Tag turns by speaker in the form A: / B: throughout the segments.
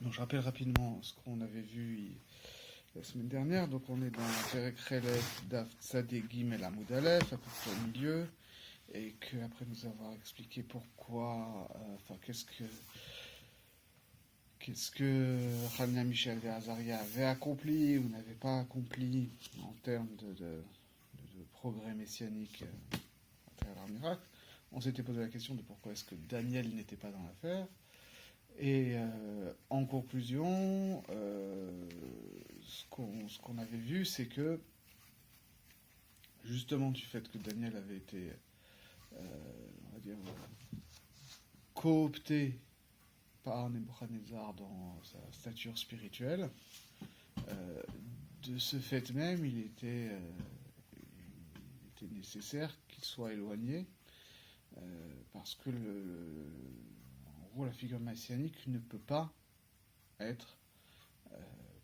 A: Donc, je rappelle rapidement ce qu'on avait vu la semaine dernière. Donc on est dans Perek Chelef Daf Tzaddik Gimel Amud Aleph, à peu près au milieu, et qu'après nous avoir expliqué pourquoi, qu'est-ce que Hanania, Michel et Azaria avaient accompli ou n'avaient pas accompli en termes de progrès messianique à travers leur miracle. On s'était posé la question de pourquoi est-ce que Daniel n'était pas dans l'affaire. Et en conclusion, ce qu'on avait vu, c'est que, justement du fait que Daniel avait été, on va dire, coopté par Nebuchadnezzar dans sa stature spirituelle, de ce fait même, il était nécessaire qu'il soit éloigné, parce que en gros, la figure messianique ne peut pas être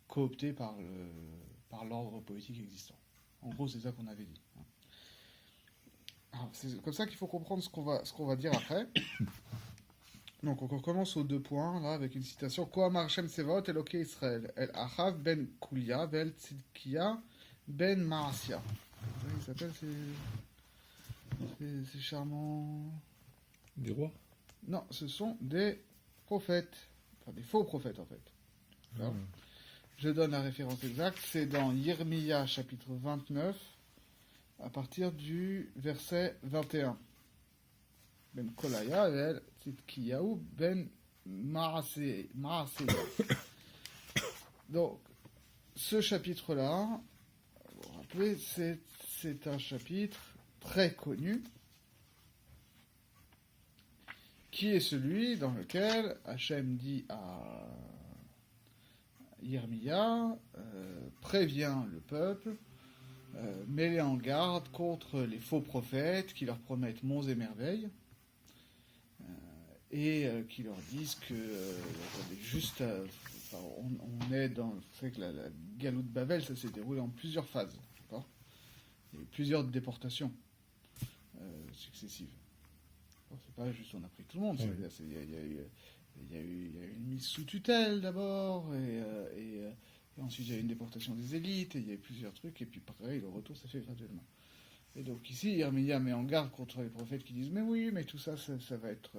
A: cooptée par l'ordre politique existant. En gros, c'est ça qu'on avait dit. Alors, c'est comme ça qu'il faut comprendre ce qu'on va dire après. Donc, on commence aux 2 points, là, avec une citation. Koamar Shem Sevot, Eloké Israël, El Achav ben Kulia, Vel Tzidkia, ben Maasia. Il s'appelle ces charmants...
B: Des rois?
A: Non, ce sont des prophètes. Enfin, des faux prophètes, en fait. Je donne la référence exacte. C'est dans Yirmiya, chapitre 29, à partir du verset 21. Ben Kolaya, El Tzidkiyahu, Ben Maaseya. Donc, ce chapitre-là, vous vous rappelez, c'est un chapitre très connu, qui est celui dans lequel Hachem dit à Yirmiya, prévient le peuple, met-les en garde contre les faux prophètes qui leur promettent monts et merveilles, et qui leur disent que on est dans... Vous savez que la Galoute de Babel, ça s'est déroulé en plusieurs phases, d'accord ? Il y a eu plusieurs déportations successives. C'est pas juste on a pris tout le monde, il y a eu une mise sous tutelle d'abord, et ensuite il y a eu une déportation des élites, et il y a eu plusieurs trucs, et puis pareil, le retour s'est fait graduellement. Et donc ici, Yirmiya met en garde contre les prophètes qui disent mais oui, mais tout ça, ça va être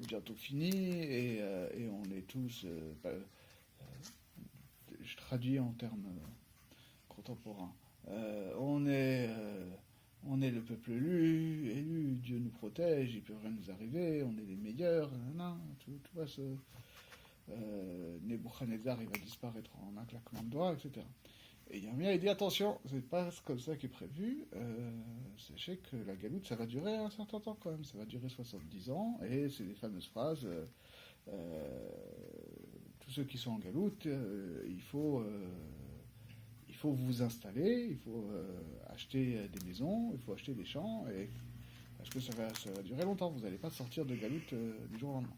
A: bientôt fini, et on est tous, je traduis en termes contemporains, on est le peuple élu, Dieu nous protège, il peut rien nous arriver, on est les meilleurs, tout va se... Nebuchadnezzar, il va disparaître en un claquement de doigts, etc. Et Yirmiya, il dit attention, c'est pas comme ça qui est prévu, sachez que la galoute, ça va durer un certain temps quand même, ça va durer 70 ans, et c'est les fameuses phrases, tous ceux qui sont en galoute, il faut vous installer, il faut acheter des maisons, il faut acheter des champs, parce que ça va durer longtemps. Vous n'allez pas sortir de galoute du jour au lendemain.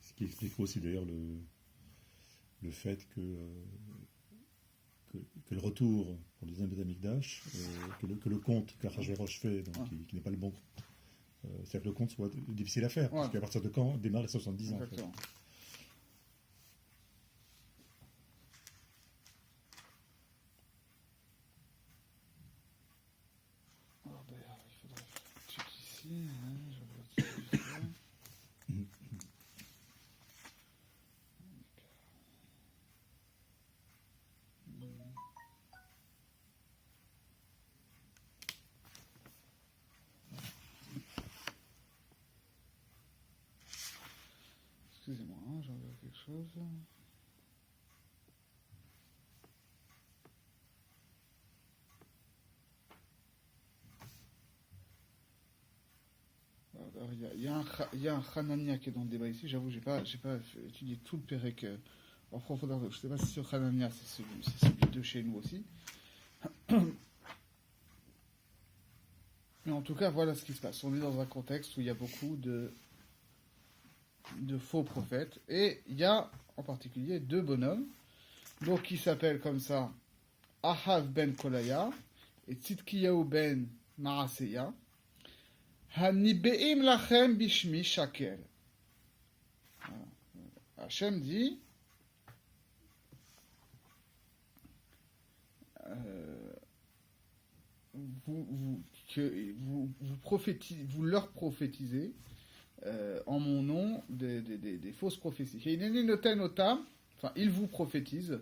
B: Ce qui explique aussi d'ailleurs le fait que le retour pour le deuxième Beth Amikdash, que le conte qu'Achashverosh fait, donc, qui n'est pas le bon, c'est que le conte soit difficile à faire, parce qu'à partir de quand démarrent les 70 ans.
A: Exactement. En fait. Il faudrait faire un truc ici. Je vois ce que je fais. Excusez-moi, j'en vois quelque chose. Il y a un Hanania qui est dans le débat ici. J'avoue, j'ai pas étudié tout le Pérec en profondeur. Je ne sais pas si ce Hanania, c'est celui de chez nous aussi. Mais en tout cas, voilà ce qui se passe. On est dans un contexte où il y a beaucoup de faux prophètes. Et il y a en particulier 2 bonhommes, donc qui s'appellent comme ça Ahav ben Kolaya et Tzidkiyahu ben Maaseya. Hanibeim lachem bishmi shaker. Hachem dit vous leur prophétisez en mon nom des fausses prophéties. Enfin, ils vous prophétisent.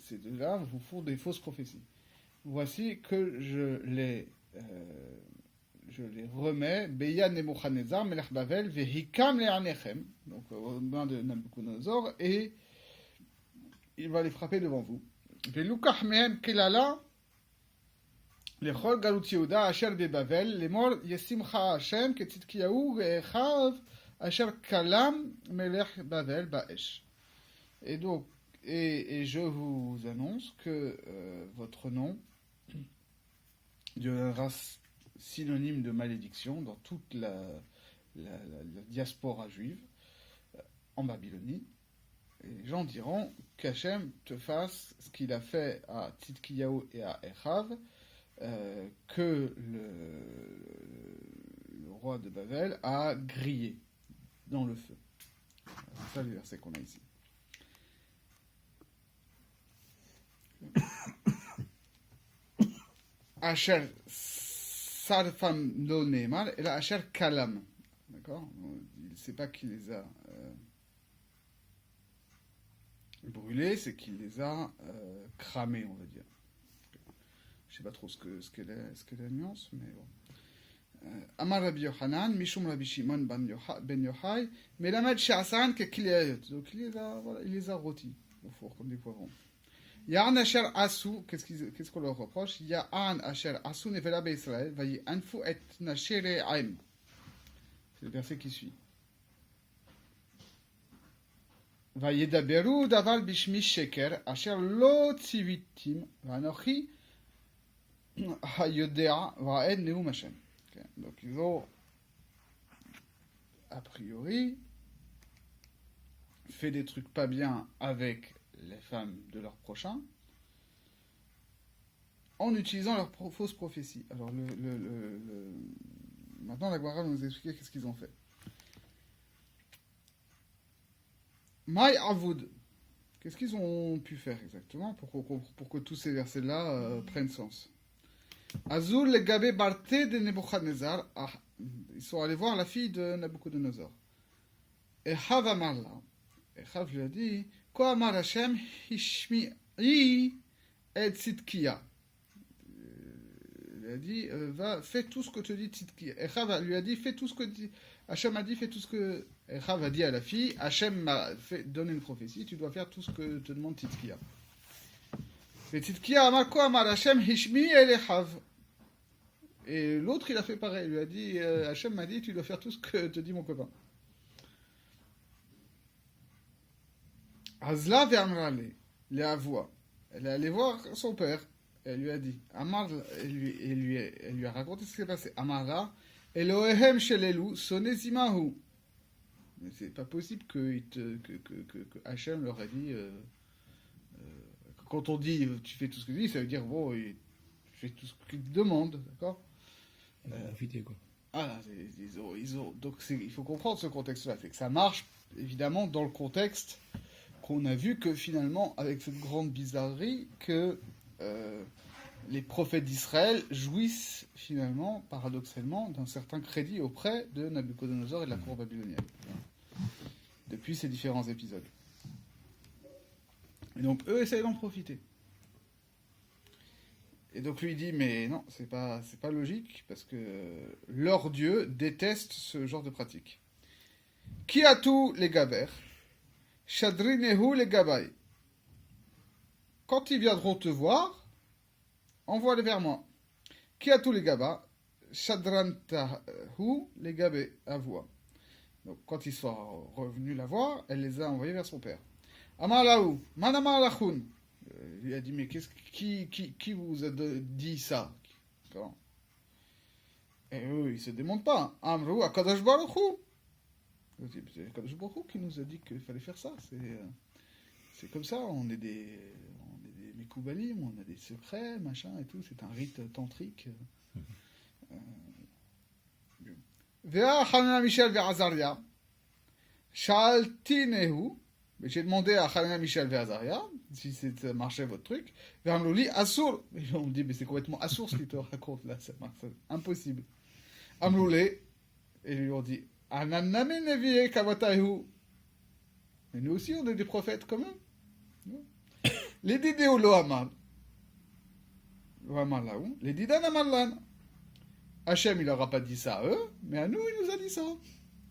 A: Ces deux-là vous font des fausses prophéties. Voici que je les remets, Beyan Nebuchadnezzar, Melech Bavel, Vehikam Le'anechem, donc aux mains de Nabucodonosor, et il va les frapper devant vous. Velukach mehem kelala, lechol galut Yehuda, asher bebavel, lemor yesimcha Hashem, ketzidkiyahu, ve'echav, asher kalam, Melech Bavel, ba'esh. Et donc, et je vous annonce que votre nom deviendra synonyme de malédiction dans toute la diaspora juive en Babylonie. Et les gens diront qu'Hachem te fasse ce qu'il a fait à Tzidkiyahu et à Echav, que le roi de Babel a grillé dans le feu. C'est ça le verset qu'on a ici. Asher Sarfam no Neymar, et là Asher Kalam. D'accord? Il ne sait pas qui les a brûlés, c'est qu'il les a cramés, on va dire. Je ne sais pas trop ce qu'est la nuance, mais bon. Amar Rabbi Yochanan, Mishum Rabbi Shimon ben Yochai, Melamed She'asan Kekiliayot. Donc il les a rôtis au four comme des poivrons. Ya'an Asher Asu, qu'est-ce qu'on leur reproche? Ya'an Asher Asu Nevela Be'Israël, Vayi Anfu et Nashere Aim. C'est le verset qui suit. Vayedaberu Daval Bishmi Sheker, Asher Lo Tzivitim, Vanochi Hayodea, Va'ed Neum Hashem. Donc ils ont, a priori, fait des trucs pas bien avec les femmes de leurs prochains, en utilisant leurs fausses prophéties. Alors, maintenant, la Gemara va nous expliquer qu'est-ce qu'ils ont fait. Maï Avoud. Qu'est-ce qu'ils ont pu faire exactement pour que tous ces versets-là prennent sens? Azul le Gabé Barté de Nebuchadnezzar. Ils sont allés voir la fille de Nabucodonosor. Et Hav Amarla. Et Hav lui a dit, Ko Amar Hashem Hishmi'i et Tzidkiya. Il a dit, fais tout ce que te dit Tzidkiya. Et Hav lui a dit, fais tout ce que Hashem a dit, fais tout ce que. Et Hav a dit à la fille, Hashem m'a donné une prophétie, tu dois faire tout ce que te demande Tzidkiya. Et Tzidkiya Amar Ko Amar Hashem Hishmi'i et Hav. Et l'autre, il a fait pareil. Il lui a dit, Hashem m'a dit, tu dois faire tout ce que te dit mon copain. Azla ve'amrale, Léavoua. Elle est allée voir son père. Elle lui a dit, Amar, elle lui a raconté ce qui s'est passé. Amarla, Elohehem shelelu, sonezimahu. Mais c'est pas possible que Hashem leur ait dit, quand on dit, tu fais tout ce que tu dis, ça veut dire, bon, tu fais tout ce qu'il te demande, d'accord?
B: Ils ont profité, quoi.
A: Ah, donc il faut comprendre ce contexte-là. C'est que ça marche, évidemment, dans le contexte qu'on a vu que finalement, avec cette grande bizarrerie, que les prophètes d'Israël jouissent finalement, paradoxalement, d'un certain crédit auprès de Nabucodonosor et de la cour babylonienne. Depuis ces différents épisodes. Et donc, eux essayent d'en profiter. Et donc lui dit, mais non, c'est pas logique, parce que leur Dieu déteste ce genre de pratique. Qui a tous les gabers? Shadrinehu les gabay. Quand ils viendront te voir, envoie-les vers moi. Qui a tous les gabas? Shadrantahu les gabay, à voix. Donc quand ils sont revenus la voir, elle les a envoyés vers son père. Amalaou, manama lachoun. Il a dit, mais qui vous a dit ça? Et eux, ils ne se démontent pas. Amrou, Akadosh Baruch Hu. C'est Akadosh Baruch Hu qui nous a dit qu'il fallait faire ça. C'est comme ça, on est des Mikoubalim, on a des secrets, machin et tout, c'est un rite tantrique. Vea Hanania Michel Verazaria, Shaltinehu, j'ai demandé à Hanania Michel Verazaria si ça marchait votre truc. Veramloli Assour, on me dit mais c'est complètement Assour ce qu'il te raconte là, ça marche, impossible. Amloulé, et ils lui ont dit Ananame Nevie Kavatahu. Mais nous aussi on est des prophètes quand même. Les Didéo Lohamal. Lohamal laou. Les Didan Amallan. Hachem, il n'aura pas dit ça à eux, mais à nous, il nous a dit ça.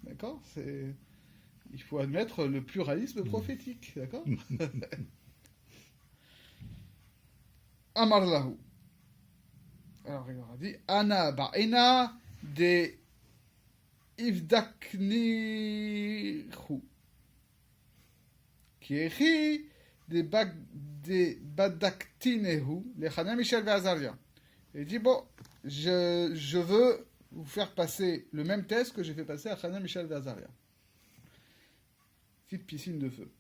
A: D'accord? Il faut admettre le pluralisme prophétique. D'accord? Amar lahu. Alors, il leur a dit Ana ba'ena de Ivdaknihu. Kiechi de Badaktinehu. Les Chana Michel Ve'azaria. Il dit bon, je veux vous faire passer le même test que j'ai fait passer à Chana Michel Ve'azaria. Petite piscine de feu.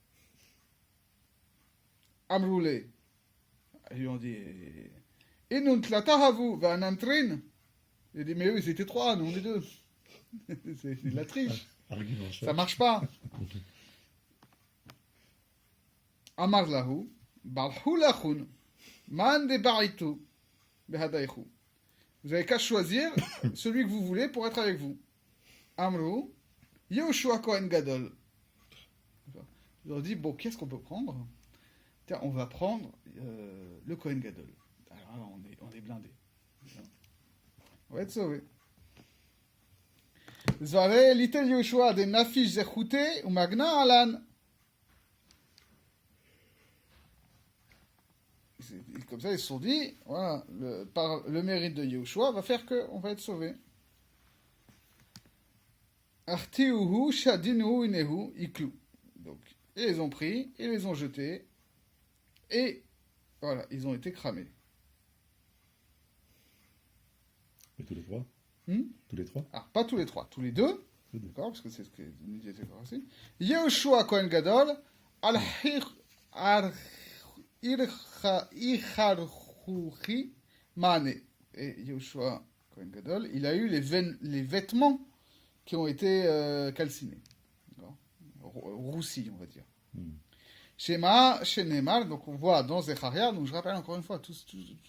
A: Amroulé. Ils lui ont dit Inun tlatahavu va'anantrin. Il a dit mais eux ils étaient trois, nous on est deux. C'est de la triche. Ça marche pas. Amar lahu balhu lachun man de baritu behadaichu. Vous avez qu'à choisir celui que vous voulez pour être avec vous. Amru Yehoshua Kohen Gadol. Je leur dis bon, qu'est-ce qu'on peut prendre? Tiens, on va prendre le Kohen Gadol. Alors là, on est blindés. On va être sauvés. Zvare litel Yehoshua de nafish zechute ou magna alan. Comme ça, ils se sont dit, voilà, par le mérite de Yehoshua va faire qu'on va être sauvés. Artiuhu shadinuhu inehu iklu. Donc, ils les ont pris, ils les ont jetés, et voilà, ils ont été cramés.
B: Et tous les trois Tous les trois
A: Alors, pas tous les trois, tous les deux, d'accord, parce que c'est ce que nous disait aussi. Yehoshua Kohen Gadol, Ircharchuchi Mane. Et Yehoshua Kohen Gadol, il a eu les vêtements qui ont été calcinés, roussis, on va dire. Shema, Shenemar, donc on voit dans Zecharia, donc je rappelle encore une fois, tout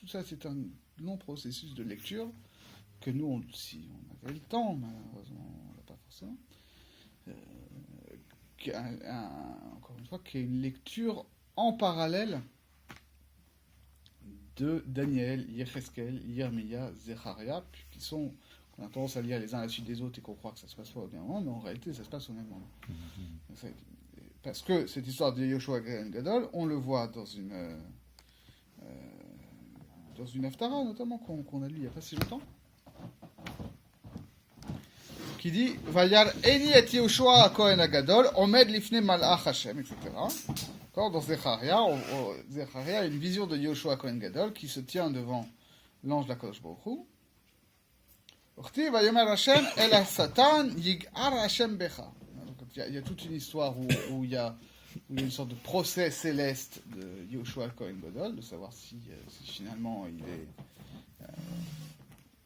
A: ça c'est un long processus de lecture que nous, si on avait le temps, malheureusement on l'a pas forcément, encore une fois, qui est une lecture en parallèle de Daniel, Yecheskel, Yermia, Zecharia, qui sont, on a tendance à lire les uns à la suite des autres et qu'on croit que ça se passe pas au même moment, mais en réalité ça se passe au même moment. Parce que cette histoire de Yehoshua Kohen Gadol, on le voit dans une Haftara notamment qu'on a lu il n'y a pas si longtemps, qui dit Vayar Eni et Yehoshua Kohen Gadol Omed lifne malach Hashem, etc. Dans Zecharia, Zecharia a une vision de Yehoshua Kohen Gadol qui se tient devant l'ange de la Kadosh Baruch Hu. Uchti vayomer Hashem el Satan yig'ar Hashem becha. Il y a toute une histoire où il y a une sorte de procès céleste de Yehoshua Kohen Gadol, de savoir si finalement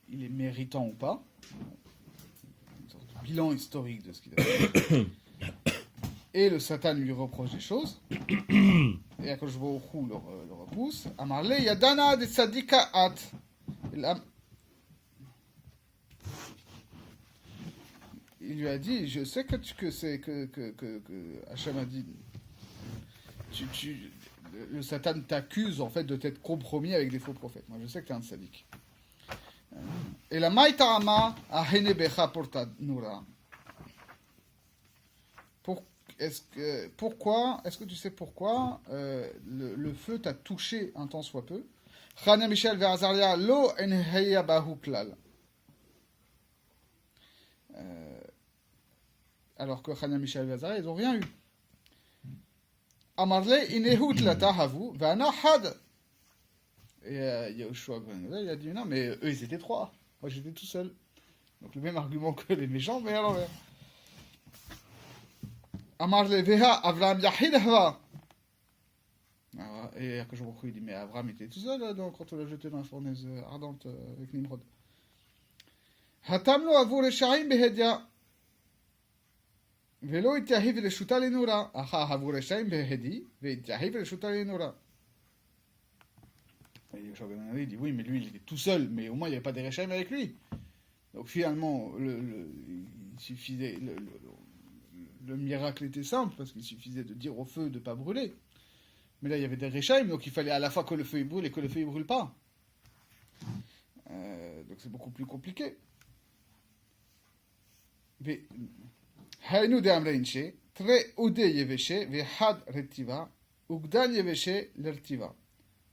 A: il est méritant ou pas. Une sorte de bilan historique de ce qu'il a fait. Et le Satan lui reproche des choses. Et Akadosh Baruch Hu le repousse. Amarle yadana de tzadika at. Il lui a dit, je sais que Hachem a dit, le Satan t'accuse en fait de t'être compromis avec des faux prophètes. Moi je sais que tu es un tzaddik. Et la maïta'ama a henebecha porta nura. Pourquoi, est-ce que tu sais pourquoi le feu t'a touché un tant soit peu? Chana Michel Ve'azaria lo enheya bahu klal. Alors que Chana Michel Ve'azaria, ils n'ont rien eu. Amarle inehu tlatahavu v'ana had. Et Yehoshua il a dit non, mais eux ils étaient trois. Moi j'étais tout seul. Donc le même argument que les méchants, mais à l'envers. Amarle veha Avraham Yahid hava. Et Akash Baruch Hu, il dit, mais Abraham était tout seul quand on l'a jeté dans la fournaise ardente avec Nimrod. Hatamlo avur reshaim behedia. Velo ityahiv leshuta lenura. Aha avur reshaim behedi. Ve ityahiv leshuta lenura. Et Yoshua ben Nunvi dit, oui, mais lui, il était tout seul, mais au moins, il n'y avait pas des reshaim avec lui. Donc finalement, il suffisait, le miracle était simple, parce qu'il suffisait de dire au feu de ne pas brûler. Mais là, il y avait des reshaim, donc il fallait à la fois que le feu il brûle et que le feu ne brûle pas. Donc c'est beaucoup plus compliqué. Hainu de amreinshe, tre ude yeveshe, ve had retiva, ugdan yeveshe lertiva.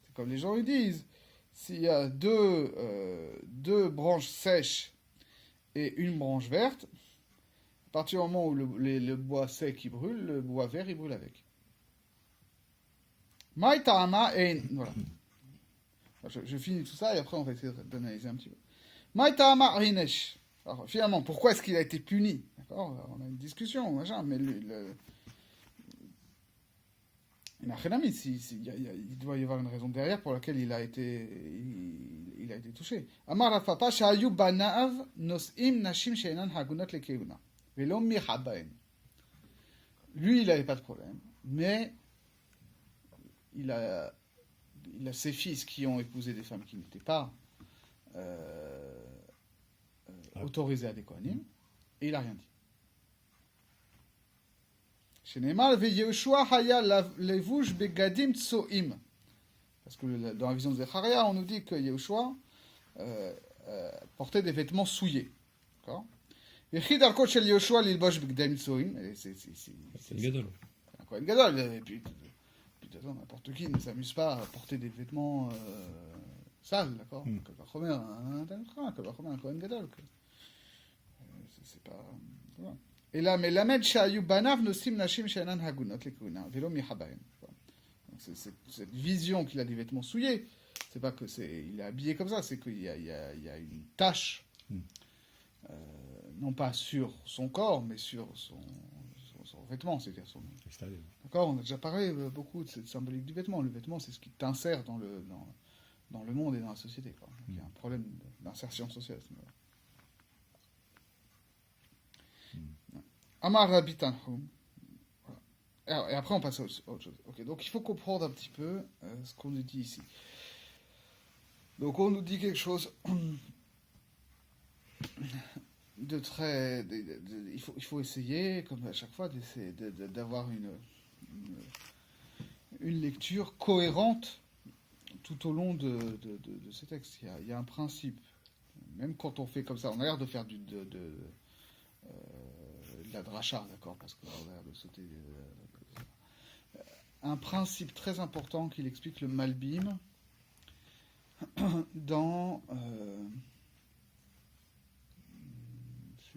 A: C'est comme les gens ils disent, s'il y a deux branches sèches et une branche verte, à partir du moment où le bois sec il brûle, le bois vert il brûle avec. Maïtama ein. Voilà. Je finis tout ça et après on va essayer d'analyser un petit peu. Maïtama einesh. Alors finalement, pourquoi est-ce qu'il a été puni? D'accord? On a une discussion, machin, mais il doit y avoir une raison derrière pour laquelle il a été touché. Amar Rafapa shayu banav nosim nashim sheinan hagunot lekeuna velom mihabaen. Lui, il n'avait pas de problème, mais il a ses fils qui ont épousé des femmes qui n'étaient pas autorisées à des kohanim, et il n'a rien dit. Shenemar veYehoshua haya levush begadim tsoim. Parce que dans la vision de Zecharia, on nous dit que Yehoshua portait des vêtements souillés. D'accord? Yechid arko shel Yehoshua lilbosh begadim tsoim. C'est un Kohen Gadol. Et puis n'importe qui ne s'amuse pas à porter des vêtements sales, d'accord? Kalvachomer un Kohen Gadol. C'est pas... Voilà. Et là, mais lamed shayu banav nosim nashim shenan hagunot lekuna velo mihabaim. Cette vision qu'il a des vêtements souillés, c'est pas que il est habillé comme ça, c'est qu'il y a une tache, non pas sur son corps, mais sur son vêtement, c'est-à-dire son extérieur. D'accord, on a déjà parlé beaucoup de cette symbolique du vêtement. Le vêtement, c'est ce qui t'insère dans le monde et dans la société. Quoi. Donc, il y a un problème d'insertion sociale. Amar Rabbi Tanhum. Et après, on passe à autre chose. Okay, donc, il faut comprendre un petit peu ce qu'on nous dit ici. Donc, on nous dit quelque chose de très... il faut essayer, comme à chaque fois, d'avoir une lecture cohérente tout au long de ces textes. Il y a un principe. Même quand on fait comme ça, on a l'air de faire de la dracha, d'accord, parce qu'on a l'air de sauter... un principe très important qu'il explique le Malbim dans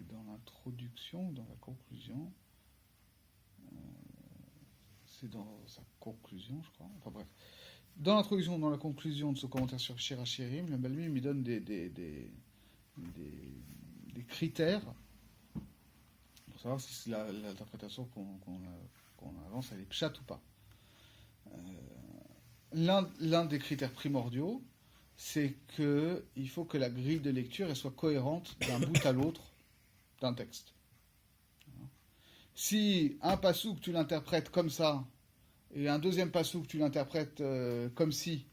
A: l'introduction, dans la conclusion. C'est dans sa conclusion, je crois. Enfin bref. Dans l'introduction, dans la conclusion de ce commentaire sur Shir HaShirim, le Malbim il donne des critères pour savoir si l'interprétation qu'on avance, elle est pshat ou pas. L'un des critères primordiaux, c'est qu'il faut que la grille de lecture elle soit cohérente d'un bout à l'autre d'un texte. Si un passouk tu l'interprètes comme ça, et un deuxième passouk tu l'interprètes comme si,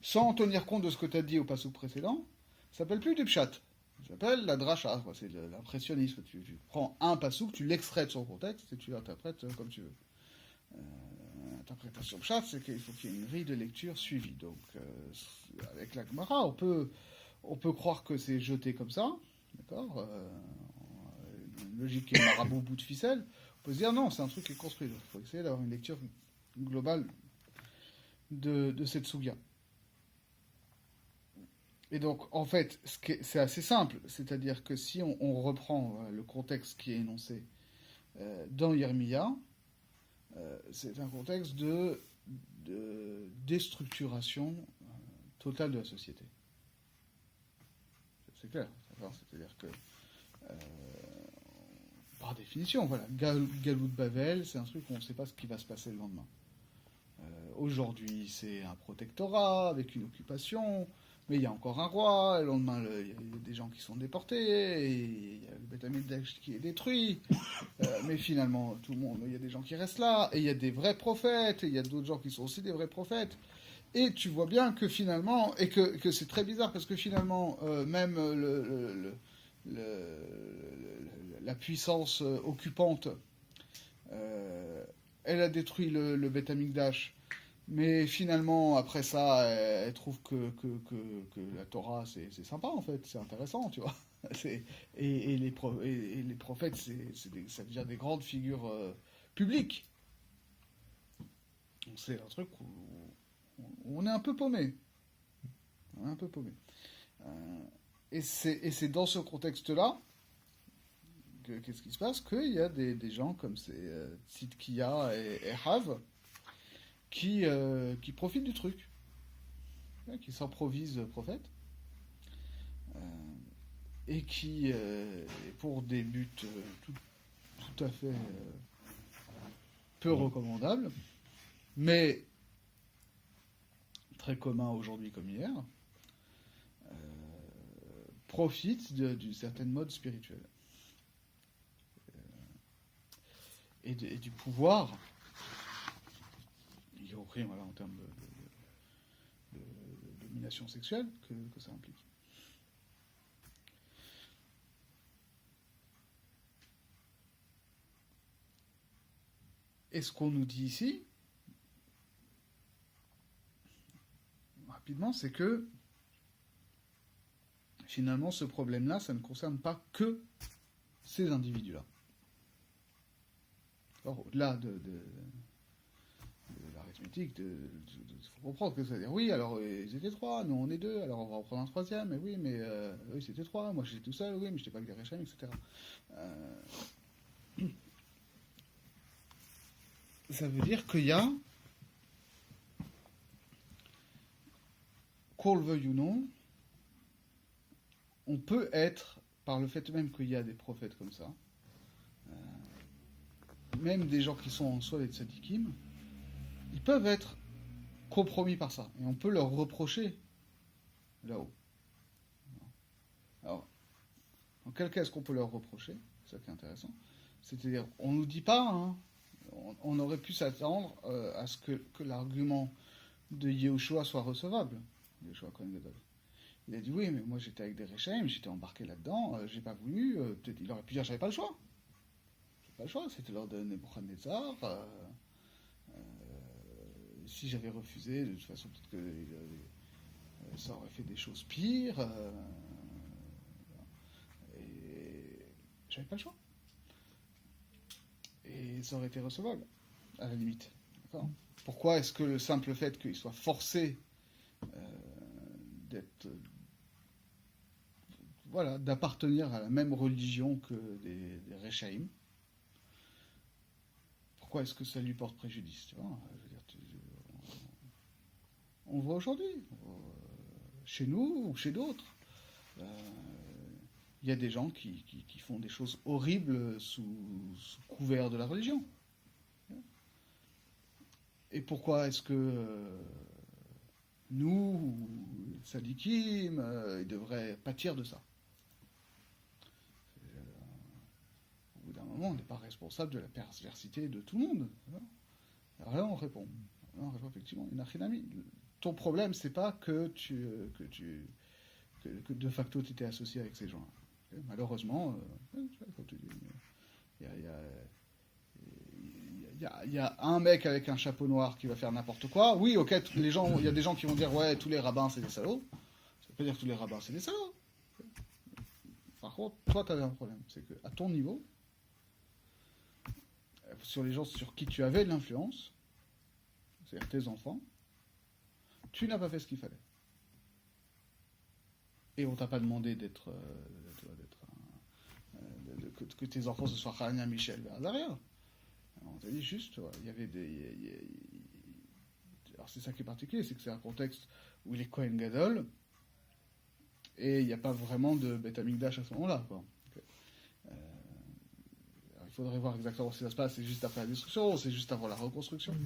A: sans tenir compte de ce que tu as dit au passouk précédent, ça s'appelle plus du pshat. Ça s'appelle la dracha, c'est l'impressionnisme. Tu prends un passouk, tu l'extrais de son contexte et tu l'interprètes comme tu veux. L'interprétation pshat, c'est qu'il faut qu'il y ait une grille de lecture suivie. Donc, avec la Gemara, on peut croire que c'est jeté comme ça, d'accord, une logique qui est marabout bout de ficelle. On peut se dire non, c'est un truc qui est construit. Il faut essayer d'avoir une lecture globale de cette sougya. Et donc, en fait, c'est assez simple. C'est-à-dire que si on reprend le contexte qui est énoncé dans Yermiya, c'est un contexte de déstructuration totale de la société. C'est clair. C'est-à-dire que, par définition, voilà, Galout Bavel, c'est un truc où on ne sait pas ce qui va se passer le lendemain. Aujourd'hui, c'est un protectorat avec une occupation, mais il y a encore un roi, et le lendemain, il y a des gens qui sont déportés, et il y a le Beth Amikdash qui est détruit, mais finalement, tout le monde, il y a des gens qui restent là, et il y a des vrais prophètes, et il y a d'autres gens qui sont aussi des vrais prophètes. Et tu vois bien que finalement, et que c'est très bizarre, parce que finalement, même la puissance occupante, elle a détruit le Beth Amikdash. Mais finalement, après ça, elle trouve que la Torah, c'est sympa, en fait. C'est intéressant, tu vois. Et les prophètes, ça devient des grandes figures publiques. C'est un truc où on est un peu paumé. On est un peu paumé. Et c'est dans ce contexte-là, qu'est-ce qui se passe? Qu'il y a des gens comme ces Tzidkiya et Hav qui profitent du truc, qui s'improvisent prophètes, et qui, pour des buts tout à fait peu recommandables, mais très communs aujourd'hui comme hier, profitent d'une certaine mode spirituelle. Et du pouvoir, y compris voilà, en termes de domination sexuelle, que ça implique. Et ce qu'on nous dit ici, rapidement, c'est que finalement, ce problème-là, ça ne concerne pas que ces individus-là. Alors, au-delà de l'arithmétique, il faut comprendre que ça veut dire oui, alors ils étaient 3, nous on est 2, alors on va en prendre un 3e, mais oui, mais eux c'était 3, moi j'étais tout seul, oui, mais j'étais pas avec des Réchaim, etc. Ça veut dire qu'il y a, qu'on le veuille ou non, on peut être, par le fait même qu'il y a des prophètes comme ça, même des gens qui sont en soi des tzadikim, ils peuvent être compromis par ça. Et on peut leur reprocher là-haut. Alors, en quel cas est-ce qu'on peut leur reprocher? C'est ça qui est intéressant. C'est-à-dire, on ne nous dit pas, hein, on aurait pu s'attendre à ce que l'argument de Yehoshua soit recevable. Yehoshua Kohen Gadol. Il a dit oui, mais moi j'étais avec des Réchaim, j'étais embarqué là-dedans, j'ai pas voulu. Peut-être il aurait pu dire j'avais pas le choix. J'avais pas le choix, c'était l'ordre de Nebuchadnezzar. Si j'avais refusé, de toute façon, peut-être que ça aurait fait des choses pires. Et j'avais pas le choix. Et ça aurait été recevable, à la limite. D'accord ? Pourquoi est-ce que le simple fait qu'il soit forcé d'appartenir à la même religion que des Réchaïm, pourquoi est-ce que ça lui porte préjudice, tu vois ? Je veux dire, on voit aujourd'hui, chez nous ou chez d'autres, il y a des gens qui font des choses horribles sous couvert de la religion. Et pourquoi est-ce que nous, les sadikim, ils devraient pâtir de ça? Au bout d'un moment, on n'est pas responsable de la perversité de tout le monde. Alors là, on répond. Effectivement, ton problème, c'est pas que de facto tu étais associé avec ces gens-là. Malheureusement, il y a un mec avec un chapeau noir qui va faire n'importe quoi. Oui, ok, il y a des gens qui vont dire ouais, tous les rabbins c'est des salauds. Ça veut pas dire que tous les rabbins c'est des salauds. Par contre, toi tu avais un problème, c'est que à ton niveau, sur les gens sur qui tu avais de l'influence, c'est-à-dire tes enfants, tu n'as pas fait ce qu'il fallait. Et on t'a pas demandé que tes enfants ce soient Hanania, Michel, Azariah. On t'a dit juste, il y avait alors c'est ça qui est particulier, c'est que c'est un contexte où il est Kohen Gadol, et il n'y a pas vraiment de Beth Amikdash à ce moment-là, quoi. Il faudrait voir exactement ce qui ça se passe, c'est juste après la destruction, c'est juste avant la reconstruction.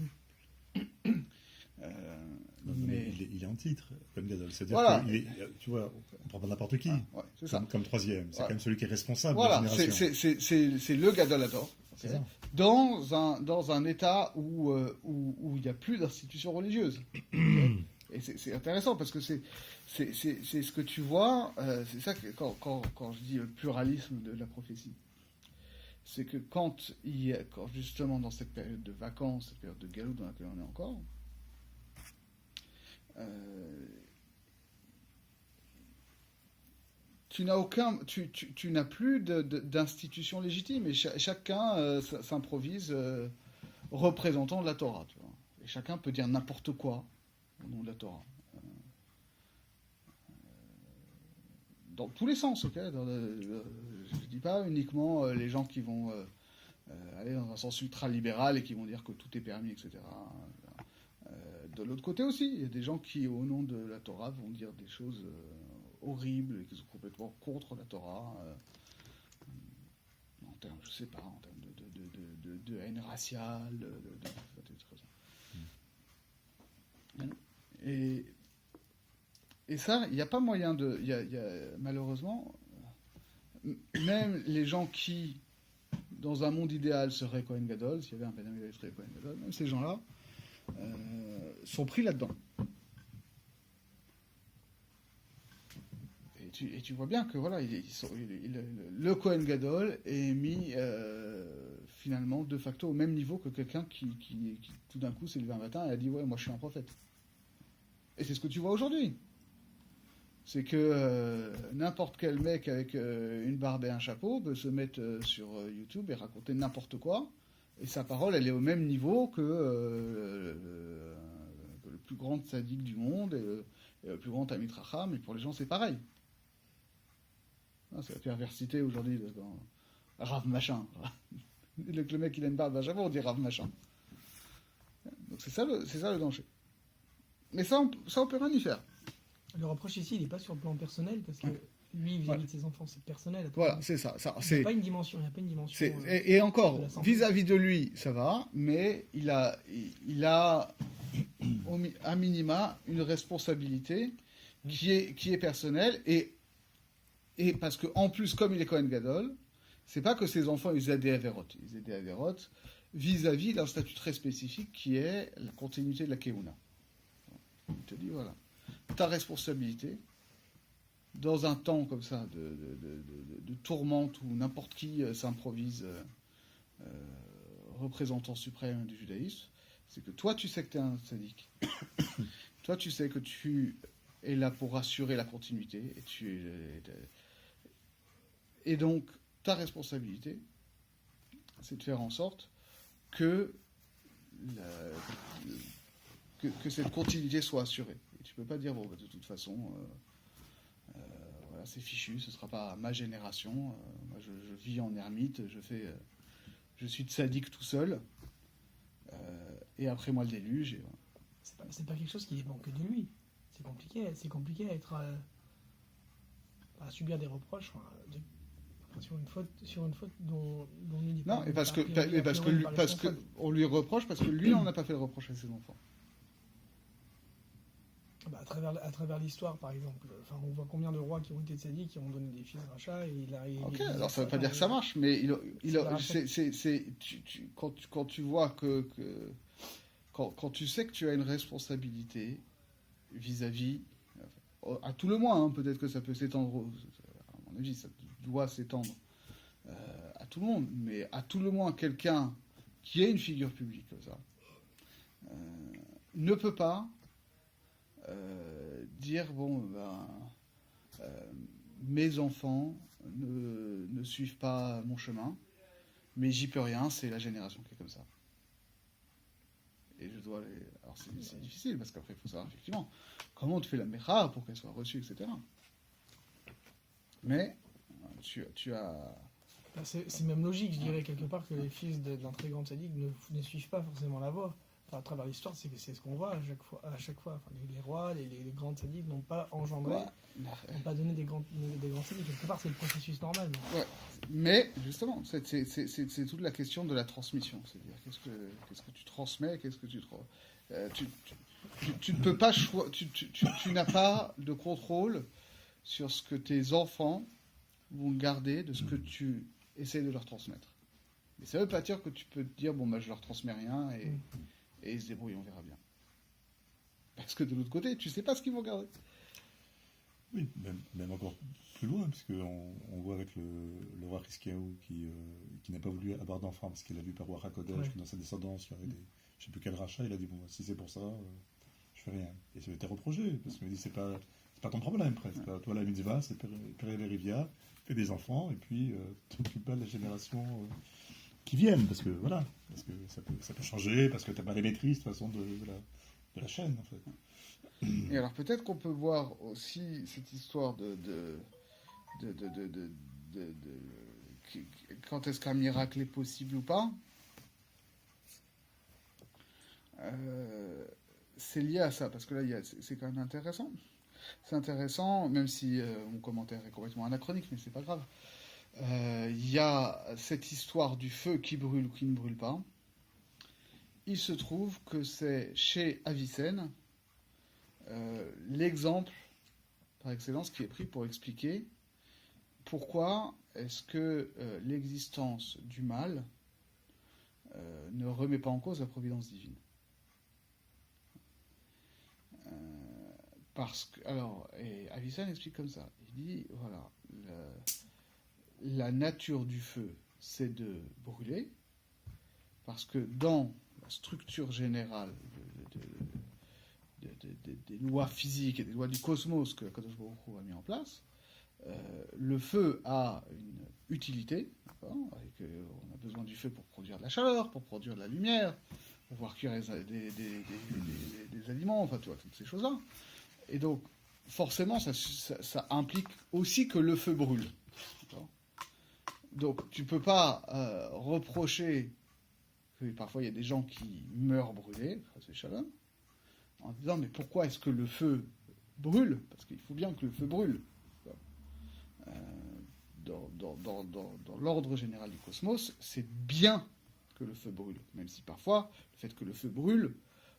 A: Mais
B: il est en titre, Kohen Gadol. C'est-à-dire
A: voilà.
B: Tu vois, on prend pas n'importe qui. Comme troisième. C'est quand même celui qui est responsable de la génération.
A: C'est le Gadolador. Okay. Dans un état où il n'y a plus d'institution religieuse. Okay. Et c'est intéressant parce que c'est ce que tu vois, c'est ça que quand je dis le pluralisme de la prophétie. C'est que quand justement dans cette période de vacances, cette période de Galout dans laquelle on est encore, tu n'as plus d'institution légitime et chacun s'improvise représentant de la Torah, tu vois. Et chacun peut dire n'importe quoi au nom de la Torah. Dans tous les sens, ok. Je ne dis pas uniquement les gens qui vont aller dans un sens ultra-libéral et qui vont dire que tout est permis, etc. De l'autre côté aussi, il y a des gens qui, au nom de la Torah, vont dire des choses horribles et qui sont complètement contre la Torah, en termes, je sais pas, en termes de haine raciale, des trucs comme ça. Et ça, il n'y a pas moyen de... malheureusement, même les gens qui, dans un monde idéal, seraient Kohen Gadol, s'il y avait un Ben Amigdash qui serait Kohen Gadol, même ces gens-là sont pris là-dedans. Et tu vois bien que voilà, le Kohen Gadol est mis finalement de facto au même niveau que quelqu'un qui tout d'un coup s'est levé un matin et a dit ouais, moi je suis un prophète. Et c'est ce que tu vois aujourd'hui. C'est que n'importe quel mec avec une barbe et un chapeau peut se mettre sur YouTube et raconter n'importe quoi, et sa parole, elle est au même niveau que le plus grand sadique du monde et le plus grand Talmid Chacham, et pour les gens, c'est pareil. C'est la perversité aujourd'hui dans Rav Machin. Le mec, il a une barbe et un chapeau, on dit Rav Machin. Donc c'est ça le danger. Mais ça, on peut rien y faire.
C: Le reproche ici, il n'est pas sur le plan personnel, parce que lui, vis-à-vis de ses enfants, c'est personnel.
A: Voilà, c'est ça.
C: Il n'y a pas une dimension.
A: Et encore, vis-à-vis de lui, ça va, mais il a à minima une responsabilité qui est personnelle, et parce que en plus, comme il est Kohen Gadol, c'est pas que ses enfants ils aient des avérotes. Ils aient des avérotes vis-à-vis d'un statut très spécifique qui est la continuité de la Keuna. Il te dit, voilà, ta responsabilité, dans un temps comme ça de tourmente où n'importe qui s'improvise représentant suprême du judaïsme, c'est que toi, tu sais que tu es un sadique. Toi, tu sais que tu es là pour assurer la continuité. Et donc, ta responsabilité, c'est de faire en sorte que cette continuité soit assurée. Et tu peux pas dire, bon, de toute façon, voilà, c'est fichu, ce sera pas ma génération. Moi, je vis en ermite, je suis sadique tout seul. Et après moi, le déluge. Et voilà.
C: C'est pas quelque chose qui dépend que de lui. C'est compliqué à être à subir des reproches. Sur une faute dont lui dit pas.
A: Non, parce que on lui reproche parce que lui on n'a pas fait le reproche à ses enfants.
C: À travers l'histoire, par exemple, on voit combien de rois qui ont été tzaddik, qui ont donné des fils rachats, et
A: Ok, alors ça veut pas dire que ça marche, mais quand tu vois quand tu sais que tu as une responsabilité vis-à-vis, à tout le moins, hein, peut-être que ça peut s'étendre, à mon avis, ça doit s'étendre à tout le monde, mais à tout le moins quelqu'un qui est une figure publique comme ça ne peut pas dire bon mes enfants ne suivent pas mon chemin, mais j'y peux rien, c'est la génération qui est comme ça. Et je dois les... Alors c'est difficile parce qu'après il faut savoir effectivement comment on te fait la mécha pour qu'elle soit reçue, etc. Mais tu as...
C: C'est même logique, je dirais, quelque part, que les fils d'un très grand tzaddik ne suivent pas forcément la voie. à travers l'histoire, c'est ce qu'on voit à chaque fois. Enfin, les rois, les grands tzaddik n'ont pas engendré, n'ont pas donné des grands tzaddik. Quelque part, c'est le processus normal.
A: Ouais. Mais justement, c'est toute la question de la transmission. C'est-à-dire, qu'est-ce que tu transmets, qu'est-ce que tu ne peux pas tu n'as pas de contrôle sur ce que tes enfants vont garder de ce que tu essaies de leur transmettre. Mais ça veut pas dire que tu peux te dire bon je leur transmets rien et ils se débrouillent, on verra bien. Parce que de l'autre côté, tu sais pas ce qu'ils vont garder.
B: Oui, même encore plus loin, puisqu'on voit avec le roi Hiskiaou qui n'a pas voulu avoir d'enfant parce qu'il a vu par roi Hakodesh que dans sa descendance, il y avait je ne sais plus quel rachat, il a dit bon, si c'est pour ça, je fais rien. Et ça a été reproché, parce qu'il m'a dit c'est pas ton problème presque. Toi, la mitzvah, c'est Péré Rivière, fais des enfants, et puis t'occupes pas de la génération qui viennent, parce que ça peut changer, parce que t'as pas les maîtrises de toute façon de la chaîne en fait.
A: Et alors peut-être qu'on peut voir aussi cette histoire quand est-ce qu'un miracle est possible ou pas. C'est lié à ça, parce que là c'est quand même intéressant. C'est intéressant, même si mon commentaire est complètement anachronique, mais c'est pas grave. Il y a cette histoire du feu qui brûle ou qui ne brûle pas. Il se trouve que c'est chez Avicenne l'exemple par excellence qui est pris pour expliquer pourquoi est-ce que l'existence du mal ne remet pas en cause la providence divine. Parce que, et Avicenne explique comme ça. Il dit, voilà, la nature du feu, c'est de brûler, parce que dans la structure générale des lois physiques et des lois du cosmos que Kadosh Baruch Hu a mis en place, le feu a une utilité, on a besoin du feu pour produire de la chaleur, pour produire de la lumière, pour pouvoir cuire des aliments, enfin tu vois, toutes ces choses-là. Et donc, forcément, ça implique aussi que le feu brûle. D'accord ? Donc, tu peux pas reprocher que parfois il y a des gens qui meurent brûlés, c'est chaleur, en disant mais pourquoi est-ce que le feu brûle ? Parce qu'il faut bien que le feu brûle. Dans l'ordre général du cosmos, c'est bien que le feu brûle, même si parfois le fait que le feu brûle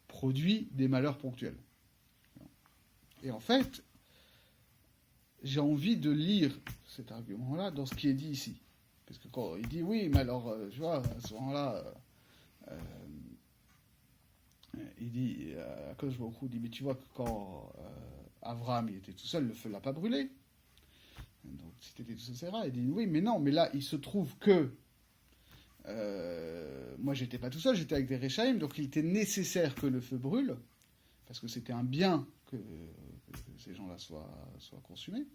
A: produit des malheurs ponctuels. Et en fait, j'ai envie de lire cet argument-là dans ce qui est dit ici. Parce que quand il dit oui, mais alors, tu vois, à ce moment-là, il dit, Akadosh Baruch Hu dit, mais tu vois que quand Avraham il était tout seul, le feu l'a pas brûlé. Donc, si tu étais tout seul, c'est rare. Il dit oui, mais non, mais là, il se trouve que moi, j'étais pas tout seul, j'étais avec des Réchaïm, donc il était nécessaire que le feu brûle, parce que c'était un bien que ces gens-là soient consumés.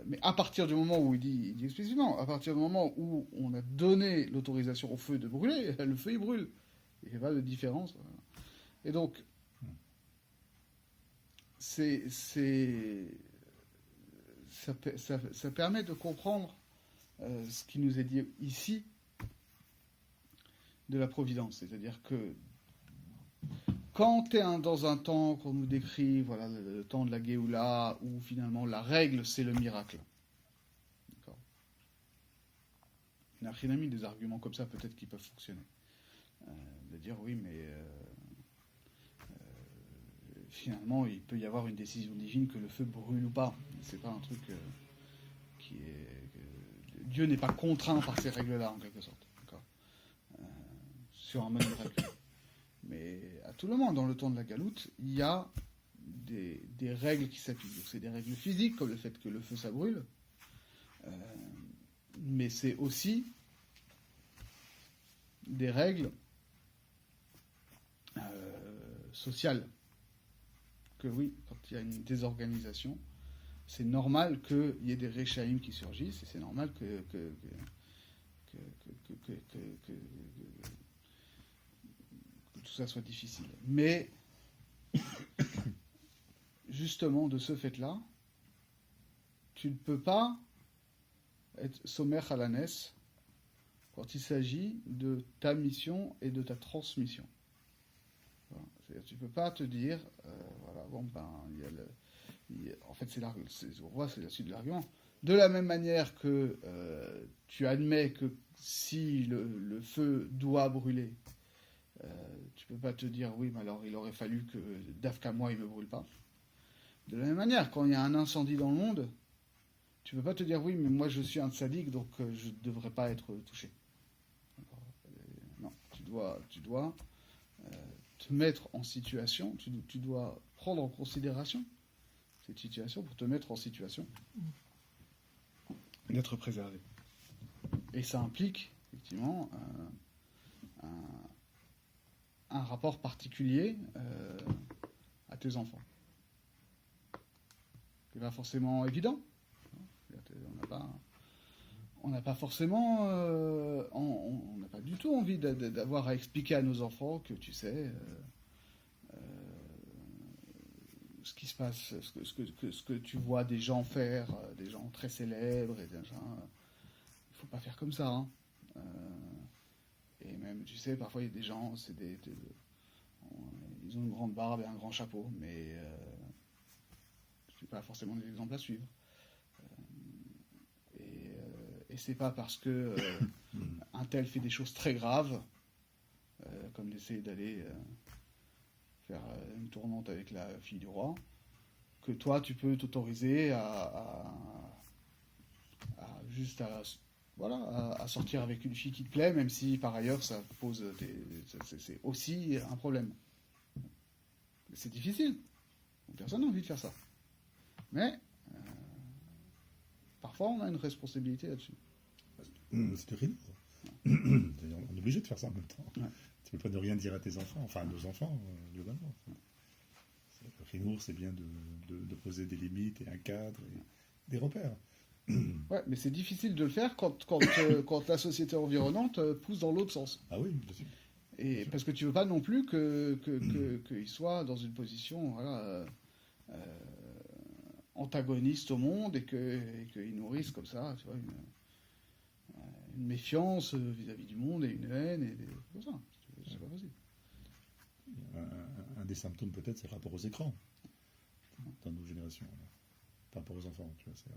A: Mais à partir du moment où il dit explicitement, à partir du moment où on a donné l'autorisation au feu de brûler, le feu il brûle. Il n'y a pas de différence. Et donc, ça permet de comprendre ce qui nous est dit ici de la providence. C'est-à-dire que quand tu es dans un temps qu'on nous décrit, voilà, le temps de la Géoula, où finalement la règle, c'est le miracle. D'accord. Il y a des arguments comme ça, peut-être, qui peuvent fonctionner. De dire, oui, mais finalement, il peut y avoir une décision divine que le feu brûle ou pas. C'est pas un truc qui est... Dieu n'est pas contraint par ces règles-là, en quelque sorte. D'accord. Sur un mode miracle. Mais à tout le monde, dans le temps de la galoute, il y a des règles qui s'appliquent. Donc, c'est des règles physiques, comme le fait que le feu, ça brûle. Mais c'est aussi des règles sociales. Que oui, quand il y a une désorganisation, c'est normal qu'il y ait des réchaïm qui surgissent, et c'est normal que tout ça soit difficile. Mais, justement, de ce fait-là, tu ne peux pas être sommer à la nesse quand il s'agit de ta mission et de ta transmission. C'est-à-dire, tu peux pas te dire, voilà, bon, ben, en fait, on voit, c'est la suite de l'argument. De la même manière que tu admets que si le feu doit brûler, tu peux pas te dire, oui, mais alors il aurait fallu que d'Afka moi, il me brûle pas. De la même manière, quand il y a un incendie dans le monde, tu peux pas te dire, oui, mais moi je suis un sadique, donc je ne devrais pas être touché. Non, tu dois te mettre en situation, tu dois prendre en considération cette situation pour te mettre en situation d'être préservé. Et ça implique, effectivement, un rapport particulier à tes enfants. C'est pas forcément évident. On n'a pas forcément, on n'a pas du tout envie d'avoir à expliquer à nos enfants que tu sais ce qui se passe, ce que tu vois des gens faire, des gens très célèbres et des gens, il faut pas faire comme ça. Hein. Et même, tu sais, parfois il y a des gens, ils ont une grande barbe et un grand chapeau, mais c'est pas forcément des exemples à suivre. Et c'est pas parce que un tel fait des choses très graves, comme d'essayer d'aller faire une tournante avec la fille du roi, que toi tu peux t'autoriser à sortir avec une fille qui te plaît, même si par ailleurs ça pose c'est aussi un problème. C'est difficile. Personne n'a envie de faire ça. Mais parfois, on a une responsabilité là-dessus.
B: C'est terrible. On est obligé de faire ça en même temps. Ouais. Tu ne peux pas ne rien dire à tes enfants, enfin à nos enfants, globalement. Rinour, c'est bien de poser des limites et un cadre et des repères.
A: Ouais, mais c'est difficile de le faire quand la société environnante pousse dans l'autre sens.
B: Ah oui, bien sûr.
A: Et parce que tu ne veux pas non plus qu'il soit dans une position antagoniste au monde et qu'il nourrisse comme ça, tu vois, une méfiance vis-à-vis du monde et une haine et comme ça. C'est pas possible.
B: Un des symptômes peut-être, c'est le rapport aux écrans dans nos générations, par rapport aux enfants, tu vois, c'est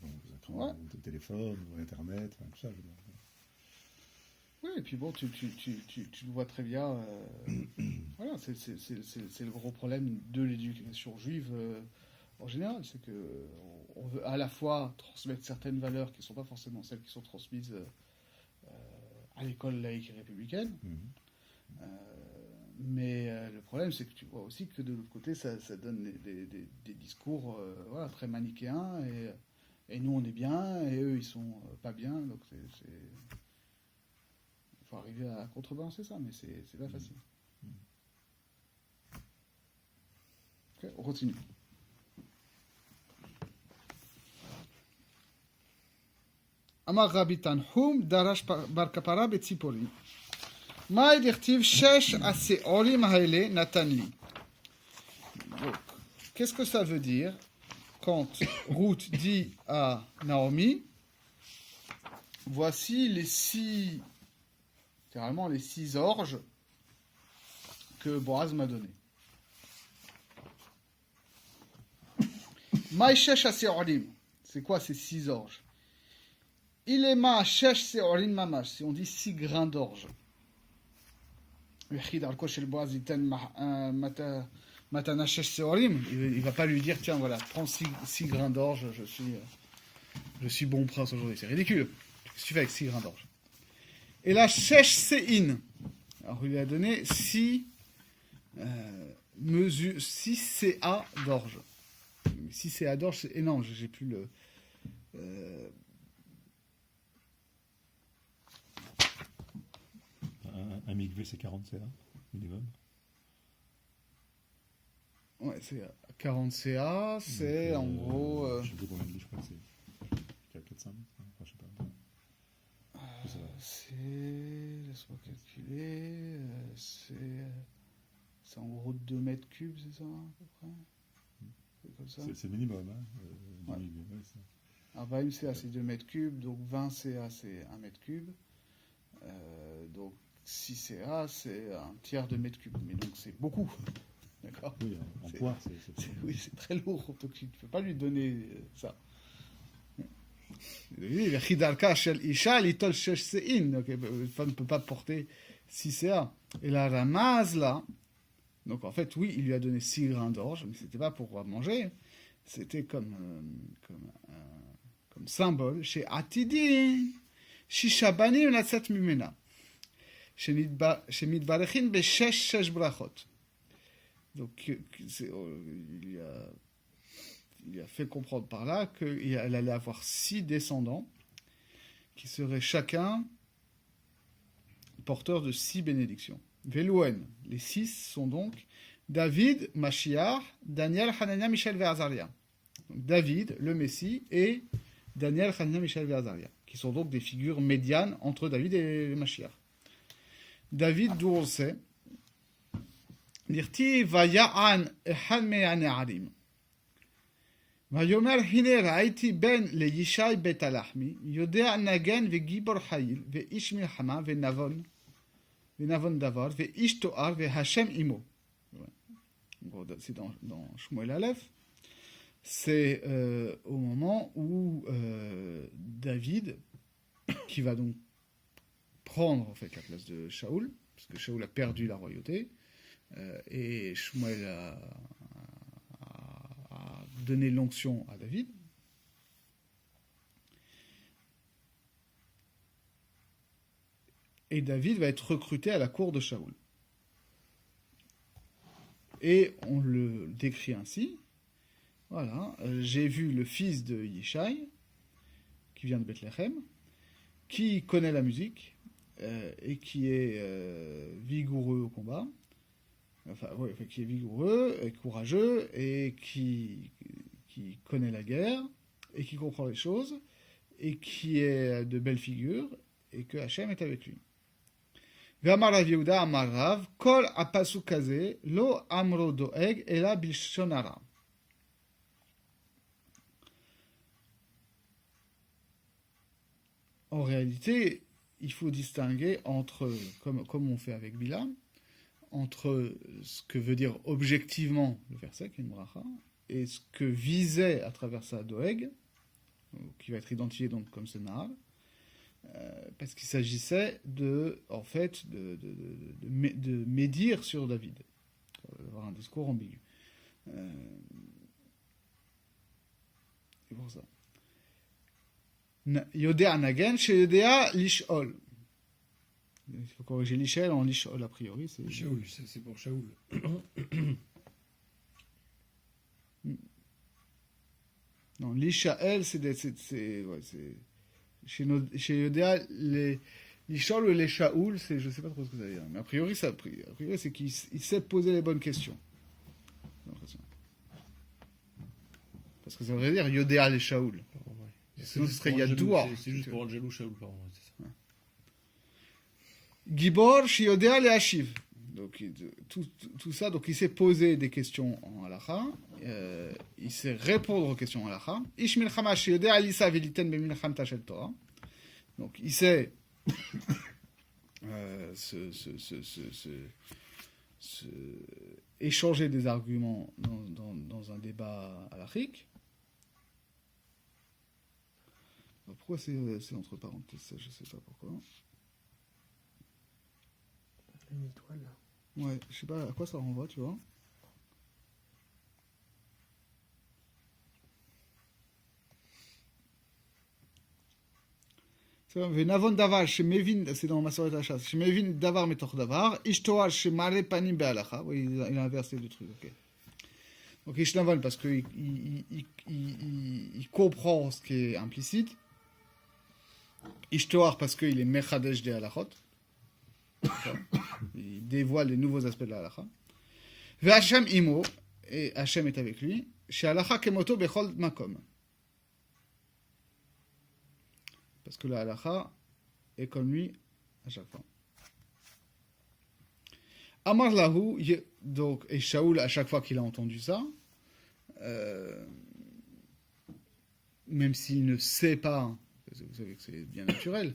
B: aux écrans, ouais. Au téléphone, ou à Internet, tout ça, je veux dire.
A: Oui, et puis bon, tu le vois très bien. Voilà, c'est le gros problème de l'éducation juive en général, c'est que on veut à la fois transmettre certaines valeurs qui ne sont pas forcément celles qui sont transmises à l'école laïque et républicaine. Mais le problème, c'est que tu vois aussi que de l'autre côté, ça donne des discours voilà, très manichéens et nous on est bien et eux ils sont pas bien, donc il faut arriver à contrebalancer ça, mais c'est pas facile. Okay, on continue. Amar Rabbi Tanhum darash bar kapara betziporim. Ma dirtiv shesh aseorim haele natanli. Donc, qu'est-ce que ça veut dire quand Ruth dit à Naomi, voici littéralement les 6 orges que Boaz m'a données. Ma shesh aseorim. C'est quoi ces 6 orges? Il est ma shesh seorim mamash. Si on dit 6 grains d'orge. Il ne va pas lui dire, tiens, voilà, prends 6 grains d'orge, je suis bon prince aujourd'hui. C'est ridicule. Qu'est-ce que tu fais avec 6 grains d'orge? Et là, shesh sein. Alors, il lui a donné 6 CA d'orge. 6 CA d'orge, c'est énorme. J'ai plus le...
B: Un mikvé, c'est 40 CA, minimum.
A: Ouais, c'est 40 CA, c'est donc, en gros...
B: Je sais plus combien de livres, je crois que c'est 400 mètres, enfin, je sais pas.
A: Laisse-moi calculer, c'est en gros 2 mètres cubes, c'est ça, à peu près? C'est comme ça.
B: C'est minimum, hein.
A: Ouais.
B: Ouais, c'est...
A: Alors 20 CA, c'est 2 mètres cubes, donc 20 CA, c'est 1 mètre cube. Donc 6 CA, c'est un tiers de mètre cube. Mais donc, c'est beaucoup. D'accord.
B: Oui, en
A: C'est-
B: poids,
A: Oui, c'est très lourd. Donc, tu ne peux pas lui donner ça. Oui, Chidarka shel Isha litol shesh sein. Donc, une femme ne peut pas porter 6 CA. Et la Ramaz, là, donc en fait, oui, il lui a donné 6 grains d'orge, mais c'était pas pour manger. C'était comme symbole. Chez Atidin, Shishabani unatzat mimena. Chez Midvarechin beshesh shesh brachot. Donc, il lui a fait comprendre par là qu'elle allait avoir 6 descendants qui seraient chacun porteurs de 6 bénédictions. Velouen, les 6 sont donc David, Mashiach, Daniel, Hanania, Michel et Azaria. Donc David, le Messie, et Daniel, Hanania, Michel et Azaria, qui sont donc des figures médianes entre David et le Mashiach. David, d'où on sait, Dirti Vaya'an Echad Me'ane'arim. ויאמר הנה ראיתי בן לישי בית הלחמי, יודע נגן וגיבור חיל, ואיש מלחמה ונבון דבר, ואיש תואר והשם עמו. C'est dans Shmuel Aleph. C'est au moment où David, qui va donc prendre en fait la place de Shaoul, parce que Shaoul a perdu la royauté, et Shmuel a donné l'onction à David. Et David va être recruté à la cour de Shaoul. Et on le décrit ainsi. Voilà, j'ai vu le fils de Yishai, qui vient de Bethléem, qui connaît la musique et qui est vigoureux au combat. Qui est vigoureux et courageux et qui connaît la guerre et qui comprend les choses et qui est de belle figure et que Hachem est avec lui. V'amar Rav Yehuda amar Rav, kol apasuk kaze lo amro doeg ela bilshon hara. En réalité, il faut distinguer entre, comme on fait avec Bilam, entre ce que veut dire objectivement le verset, qui est une bracha, et ce que visait à travers ça Doeg, qui va être identifié donc comme ce Nahal, parce qu'il s'agissait de médire sur David, d'avoir un discours ambigu. C'est pour ça. Yodea Nagen, chez Yodea Lishol. Il faut corriger l'Ishel en l'Ishol a priori. C'est
D: Shaoul, c'est pour Shaoul.
A: Non, l'Ishaël, c'est chez Yodea, l'Ishol ou les Shaoul, c'est, je ne sais pas trop ce que ça veut dire. Mais a priori, c'est qu'il sait poser les bonnes questions. J'ai l'impression. Parce que ça voudrait dire Yodea les Shaoul. Sinon, ce serait Yadoua.
D: C'est juste pour Angelou Shaoul, pardon. C'est ça.
A: Gibor Shiodea le Hashiv. Donc tout ça, donc il s'est posé des questions en halakha, il sait répondre aux questions en halakha. Ish milchama Shiodea Alisa veliten bemilcham tachel Torah. Donc il sait échanger des arguments dans un débat halakhique. Pourquoi c'est entre parenthèses ça, je sais pas pourquoi.
C: Une étoile, là.
A: Ouais, je sais pas à quoi ça renvoie, tu vois. Venavon davar chez Mevin, c'est dans Masoret Hachas, chez Mevin davar metoch davar, ishtoar chez Mare panim be'alacha. Oui, il a inversé le truc, ok. Donc Ishnavon parce qu'il comprend ce qui est implicite. Ishtoar parce qu'il est mechadesh de halachot. Il dévoile les nouveaux aspects de la halakha. Ve'Hashem imo, et Hachem est avec lui. Chez halakha kemoto bechol makom. Parce que la halakha est comme lui à chaque fois. Amar lahu, donc, et Shaoul, à chaque fois qu'il a entendu ça, même s'il ne sait pas, vous savez que c'est bien naturel,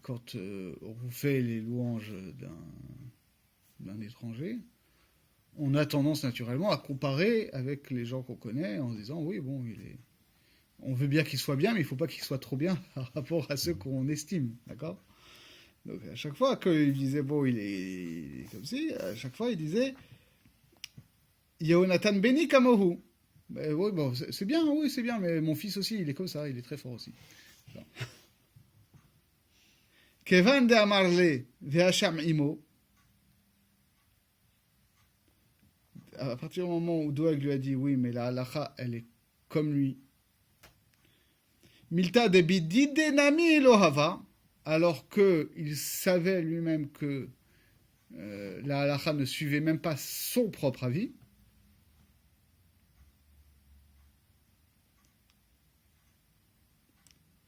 A: quand on vous fait les louanges d'un étranger, on a tendance naturellement à comparer avec les gens qu'on connaît en se disant oui, bon, on veut bien qu'il soit bien, mais il ne faut pas qu'il soit trop bien par rapport à ceux qu'on estime, d'accord? Donc à chaque fois qu'il disait bon, il est comme si, à chaque fois il disait Yehonatan Beni Kamohu. Oui, bon, c'est bien, oui, c'est bien, mais mon fils aussi, il est comme ça, il est très fort aussi. Kevan de Amarle Ve'asham Imo. À partir du moment où Doeg lui a dit oui, mais la halacha, elle est comme lui. Milta de Bidide Nami Elohava, alors qu'il savait lui-même que la halacha ne suivait même pas son propre avis.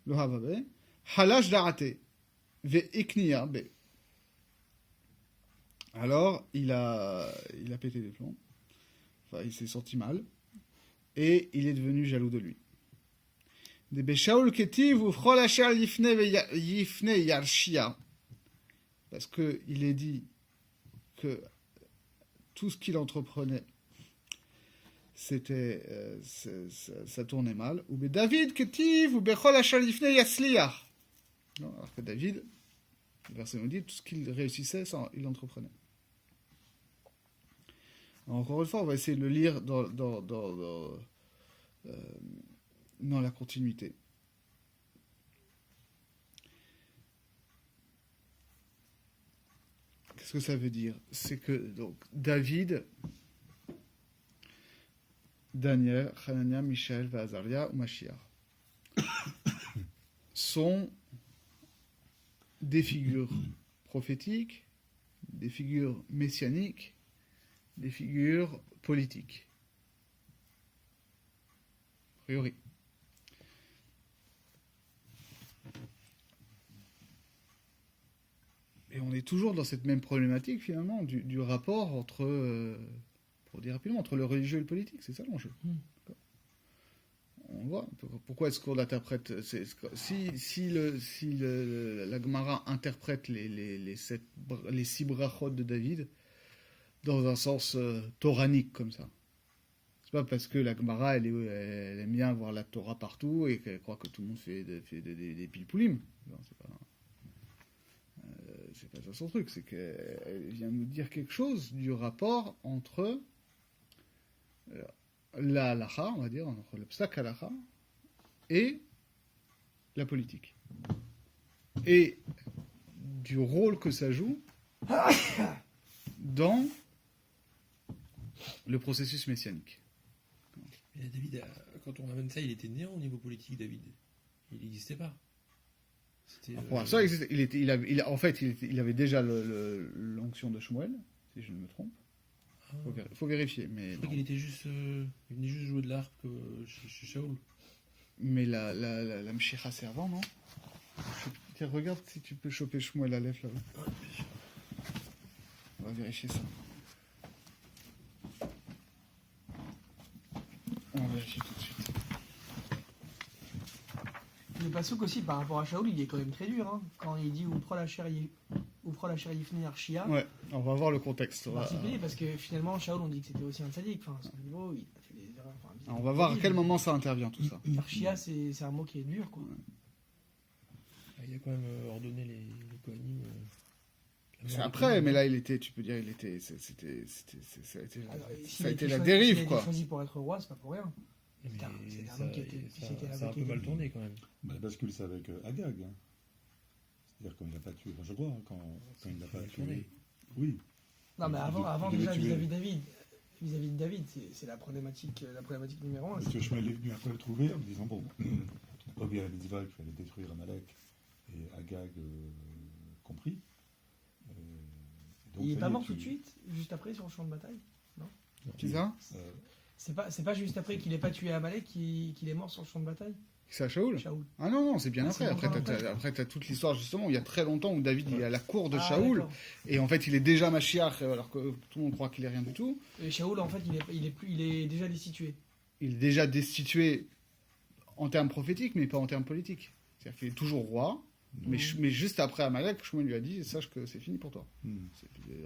A: Lohava be, halash da'ate, ve'ikniya be. Alors, il a pété des plombs. Enfin, il s'est senti mal. Et il est devenu jaloux de lui. De Beshaul Ketiv ou Cholachar Yifne Yarshia. Parce qu'il est dit que tout ce qu'il entreprenait, c'était, ça tournait mal. Ou David Ketiv ou Becholachar Yifne Yasliach. Alors que David, le verset nous dit, tout ce qu'il réussissait, il l'entreprenait. Encore une fois, on va essayer de le lire dans la continuité. Qu'est-ce que ça veut dire? C'est que donc David, Daniel, Hanania, Michel, Azaria ou Mashiach sont des figures prophétiques, des figures messianiques, des figures politiques. A priori. Et on est toujours dans cette même problématique, finalement, du rapport entre, pour dire rapidement, entre le religieux et le politique. C'est ça l'enjeu. On voit. Pourquoi est-ce qu'on interprète... Si la Gemara interprète les 6 brachot de David dans un sens toranique comme ça. C'est pas parce que la Gemara elle aime bien voir la Torah partout et qu'elle croit que tout le monde fait des pilpoulim. C'est pas ça son truc, c'est qu'elle vient nous dire quelque chose du rapport entre la halacha, on va dire, entre le psak halacha et la politique. Et du rôle que ça joue dans le processus messianique.
D: Mais David, quand on ramène ça, il était néant au niveau politique, David. Il n'existait pas.
A: Pour l'instant, il avait déjà l'onction de Shmuel, si je ne me trompe. Il faut vérifier. Mais
D: je crois qu'il était juste, il venait juste jouer de l'harpe chez Shaoul.
A: Mais la Mshicha c'est avant, non? Tiens, regarde si tu peux choper Shmuel à l'Ef là-bas. On va vérifier ça. On va vérifier tout de suite.
C: Le passouk aussi, par rapport à Shaoul, il est quand même très dur. Hein. Quand il dit « Oufra la Yifne Arshia »,
A: ouais, on va voir le contexte.
C: c'est particulier parce que finalement, Shaoul, on dit que c'était aussi un tzaddik. Enfin, à son niveau, il a fait des erreurs. Enfin,
A: on va voir à quel moment ça intervient, tout ça.
C: Arshia, c'est un mot qui est dur, quoi.
D: Il a quand même ordonné les Kohanim.
A: C'est après, mais là, tu peux dire, ça a été la dérive, quoi.
C: Il a été choisi pour être roi, c'est pas pour rien.
D: Ça a un peu mal tourné quand même.
B: Bah, la bascule, c'est avec Agag. Hein. C'est-à-dire quand il n'a pas tué. Enfin, je crois, hein, quand il n'a pas tué. Oui.
C: Non, mais avant déjà, vis-à-vis de David, c'est la problématique numéro 1.
B: Parce que Shmuel est venu après le trouver en disant bon, on n'a pas oublié la Mitzvah qu'il fallait détruire Amalek et Agag compris.
C: Donc, il n'est pas mort tout de suite, juste après, sur le champ de bataille? Non.
A: Qui ça?
C: C'est pas juste après qu'il n'ait pas tué Amalek qu'il est mort sur le champ de bataille?
A: C'est à Shaoul? Ah non, c'est bien après. Après, t'as toute l'histoire, justement, où il y a très longtemps où David il est à la cour de Shaoul, et en fait, il est déjà Mashiach, alors que tout le monde croit qu'il est rien du tout.
C: Et Shaoul, en fait, il est déjà destitué.
A: Il est déjà destitué en termes prophétiques, mais pas en termes politiques. C'est-à-dire qu'il est toujours roi, Mais juste après Amalek, Shmuel lui a dit sache que c'est fini pour toi.
B: Hmm.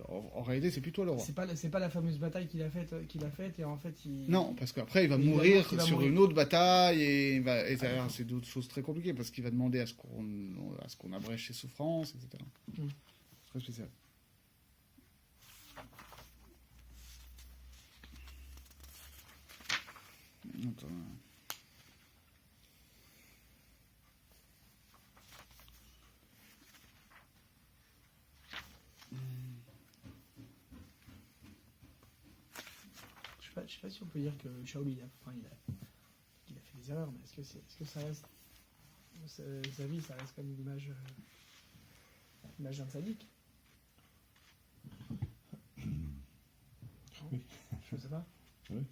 A: En réalité, c'est plus toi le roi.
C: C'est pas la fameuse bataille qu'il a faite et en fait il.
A: Non, parce qu'après, il va
C: Et également
A: mourir
C: qu'il va
A: sur
C: mourir.
A: une autre bataille et derrière, c'est d'autres choses très compliquées parce qu'il va demander à ce qu'on abrège ses souffrances, etc.
C: Mm.
A: Très spécial. Attends.
C: Je sais pas si on peut dire que Shaul il a fait des erreurs, mais est-ce que ça reste sa vie, ça reste comme une image d'un sadique?
B: Oui.
C: Je sais pas.
B: Oui.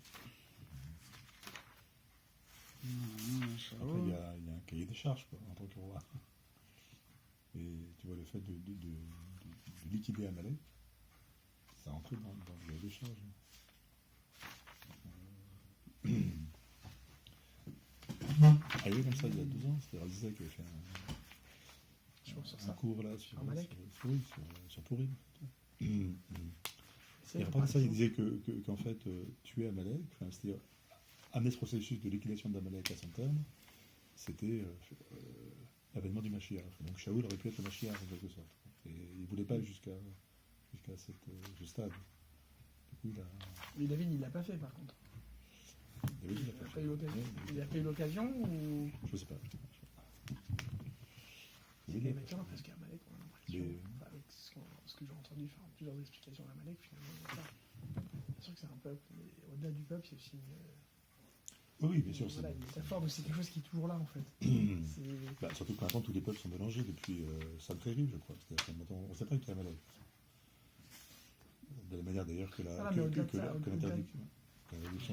B: Après, il y a un cahier des charges quoi, en tant que roi. Et tu vois, le fait de liquider Amalek, ça entre dans le cahier des charges. Arrivé comme ça il y a 2 ans, c'était Razizak qui avait fait un cours là sur
C: Amalek.
B: sur Purim.
C: C'est
B: Et après ça, il disait qu'en fait, tuer Amalek, c'est-à-dire amener ce processus de liquidation d'Amalek à son terme, c'était l'avènement du Mashiach. Donc Shaoul aurait pu être le Mashiach en quelque sorte. Et il ne voulait pas aller jusqu'à ce stade. Du coup,
C: Mais David, il l'a pas fait par contre.
B: David,
C: Il a pas eu l'occasion. Il a pas eu l'occasion ou.
B: je sais pas.
C: C'est quand même étonnant parce qu'Amalek, on a l'impression,
B: Mais-
C: enfin, avec ce que j'ai entendu, enfin, plusieurs explications d'Amalek, finalement, il y a ça. Bien sûr que c'est un peuple, mais au-delà du peuple, c'est aussi
B: Oui, bien sûr.
C: voilà, une métaphore, donc c'est quelque chose qui est toujours là en fait.
B: Bah, surtout que maintenant tous les peuples sont mélangés depuis Sancheriv, je crois. C'est-à-dire que maintenant, on ne sait pas qui est Amalek. De la manière d'ailleurs que
C: Ah, mais au-delà de ça,
B: l'interdiction.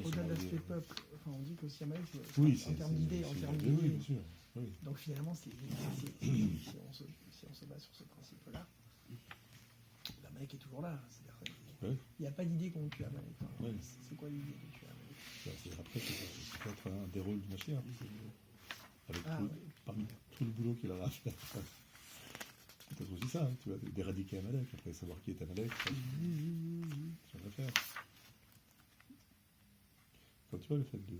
C: Au-delà de l'aspect peuple, enfin, on dit qu'aussi Amalek,
B: Oui,
C: en termes d'idées,
B: Oui, bien sûr. Oui.
C: Donc finalement, si on se base sur ce principe-là, l'Amalek est toujours là. C'est-à-dire,
B: Ouais.
C: il n'y a pas d'idée qu'on tue Amalek. Enfin,
B: Ouais.
C: c'est quoi l'idée de tuer Amalek?
B: C'est-à-dire après, c'est peut-être un des rôles du Mashiach. Avec
C: Oui.
B: parmi tout le boulot qu'il aura à faire. C'est peut-être aussi ça, hein, tu vois, d'éradiquer Amalek, après savoir qui est Amalek, ça va faire. Quand tu vois le fait de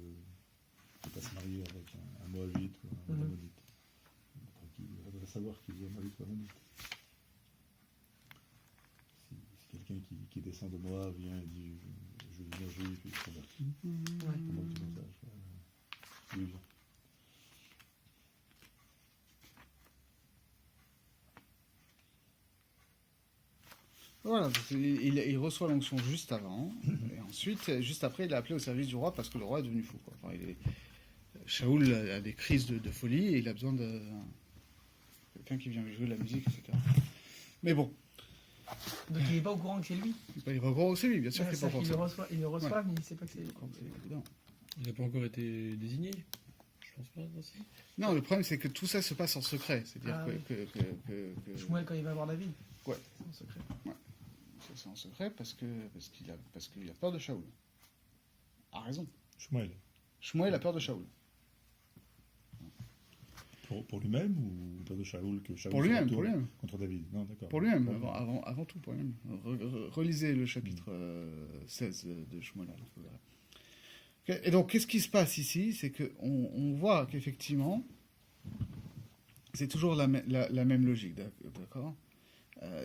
B: ne pas se marier avec un Moabite ou un Ammonite, il va savoir qui est Moabite ou Ammonite. Si quelqu'un qui descend de Moab vient et dit je veux devenir juif et se convertit, comment tu dis ça? Oui,
A: Voilà, parce il reçoit l'onction juste avant, et ensuite, juste après, il est appelé au service du roi parce que le roi est devenu fou. Quoi. Enfin, Shaoul a des crises de folie et il a besoin de quelqu'un qui vient lui jouer de la musique, etc. Mais bon,
C: Donc il n'est pas au courant que c'est lui.
A: il va voir aussi lui, bien sûr
C: Ouais,
A: qu'il n'est pas
C: il
A: pour ça.
C: il le reçoit,
A: Ouais.
C: mais il ne sait pas que c'est lui.
A: C'est évident.
D: Il n'a pas encore été désigné. Je pense pas. Non, si.
A: Non, le problème, c'est que tout ça se passe en secret. C'est-à-dire
C: Ah
A: que
C: Shmuel, quand il va voir David,
A: Ouais.
C: c'est en secret.
A: c'est en secret parce qu'il a peur de Shaoul. A raison.
B: Shmuel.
A: Shmuel a peur de Shaoul.
B: Pour lui-même ou peur de Shaoul que Shaoul
A: Pour
B: se
A: lui-même,
B: retourne
A: pour lui-même.
B: contre David? Non, d'accord.
A: Pour lui-même,
B: D'accord.
A: avant tout, pour lui-même. Relisez le chapitre 16 de Shmuel. Alors, vous verrez. Ok, et donc, qu'est-ce qui se passe ici? C'est qu'on voit qu'effectivement, c'est toujours la même logique, d'accord?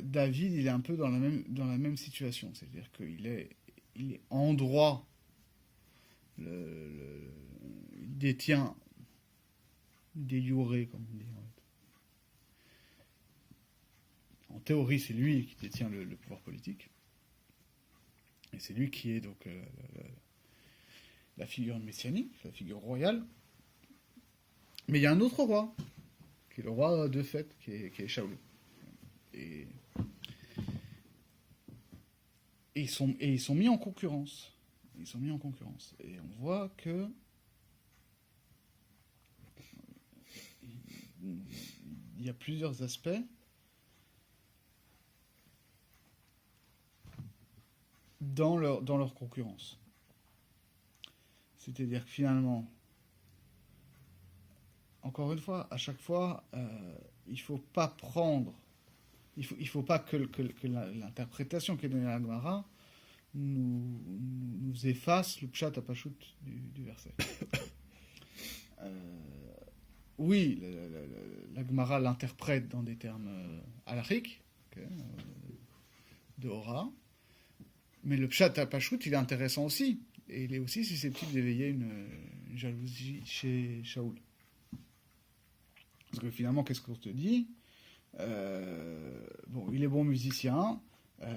A: David, il est un peu dans la même situation. C'est-à-dire qu'il est en droit, il détient des jurés, comme on dit. En théorie, c'est lui qui détient le pouvoir politique. Et c'est lui qui est donc la figure messianique, la figure royale. Mais il y a un autre roi, qui est le roi de fait, qui est Shaoul. Et ils sont mis en concurrence. Ils sont mis en concurrence. Et on voit que il y a plusieurs aspects dans leur concurrence. C'est-à-dire que finalement, encore une fois, à chaque fois, il faut pas prendre, il faut pas que l'interprétation qui est donnée à la Gemara nous efface le pshat à pashut du verset. Oui, la Gemara l'interprète dans des termes halachiques, de Hora, mais le pshat à pashut, il est intéressant aussi, et il est aussi susceptible d'éveiller une jalousie chez Shaoul. Parce que finalement, qu'est-ce qu'on te dit ? Bon, il est bon musicien,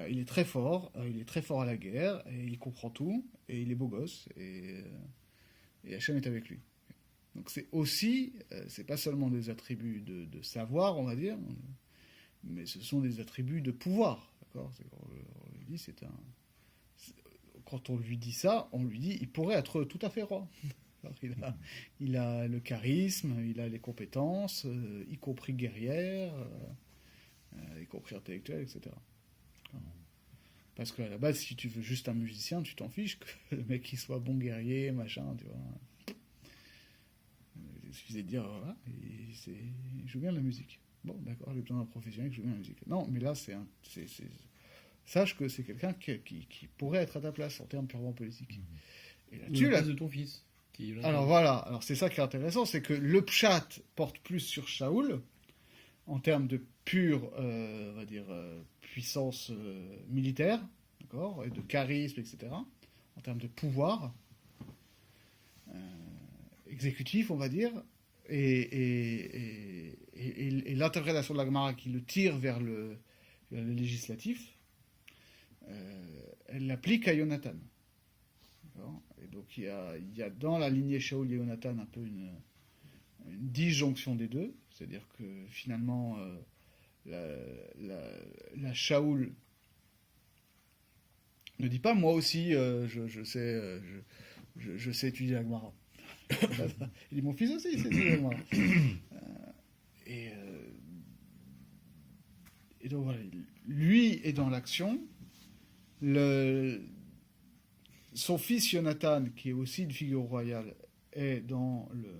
A: il est très fort à la guerre, et il comprend tout, et il est beau gosse, et Hachem est avec lui. Donc c'est aussi, c'est pas seulement des attributs de savoir, on va dire, mais ce sont des attributs de pouvoir, d'accord ? On lui dit, quand on lui dit ça, on lui dit, il pourrait être tout à fait roi. Alors, il a le charisme, il a les compétences, y compris guerrières, y compris intellectuelles, etc. Parce qu'à la base, si tu veux juste un musicien, tu t'en fiches que le mec il soit bon guerrier, machin, tu vois. Il suffisait de dire, voilà, il joue bien de la musique. Bon, d'accord, j'ai besoin d'un professionnel qui joue bien de la musique. Non, mais là, sache que c'est quelqu'un qui pourrait être à ta place en termes purement politiques. Et
D: Ou la place de ton fils.
A: Alors voilà, alors c'est ça qui est intéressant, c'est que le pshat porte plus sur Shaoul en termes de pure, on va dire, puissance militaire, d'accord, et de charisme, etc. En termes de pouvoir exécutif, on va dire, et l'interprétation de la Gemara qui le tire vers le législatif, elle l'applique à Jonathan. D'accord ? Et donc il y a dans la lignée Shaoul et Jonathan un peu une disjonction des deux, c'est-à-dire que finalement la Shaoul ne dit pas moi aussi je sais étudier la Gemara. Il dit mon fils aussi il sait étudier la Gemara. Et donc voilà, lui est dans l'action. Son fils Jonathan, qui est aussi une figure royale, est dans le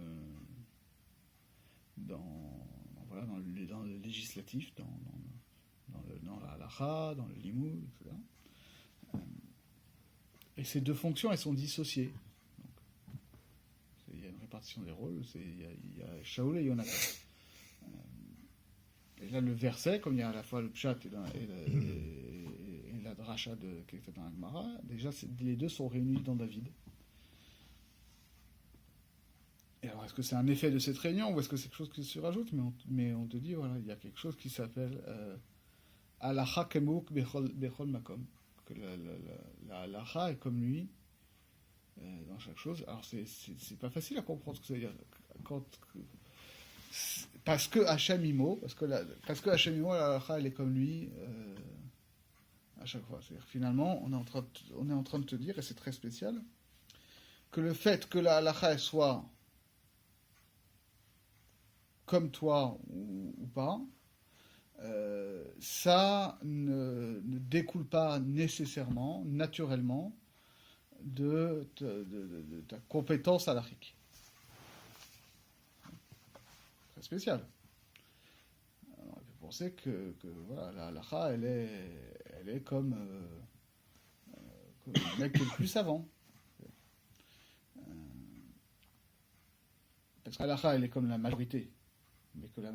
A: législatif, dans la halacha, dans le limoud, etc. Et ces deux fonctions, elles sont dissociées. Donc, il y a une répartition des rôles, il y a Shaoul et Jonathan. Et là, le verset, comme il y a à la fois le pshat et la dracha qui est faite dans la Gemara, déjà, les deux sont réunis dans David. Et alors, est-ce que c'est un effet de cette réunion ou est-ce que c'est quelque chose qui se rajoute ? Mais on te dit, voilà, il y a quelque chose qui s'appelle Halacha kemuk bechol makom. Que la halacha est comme lui dans chaque chose. Alors, c'est pas facile à comprendre ce que ça veut dire. Parce que Hachem Imo, parce que Hachem Imo, la halacha, elle est comme lui à chaque fois. C'est-à-dire, finalement, on est en train de te dire, et c'est très spécial, que le fait que la halacha soit comme toi ou pas, ça ne découle pas nécessairement, naturellement, de ta compétence halachique. Très spécial. Alors, on peut penser que voilà, la halacha, elle est comme le mec qui est le plus savant. Parce que la halacha, elle est comme la majorité. Mais que la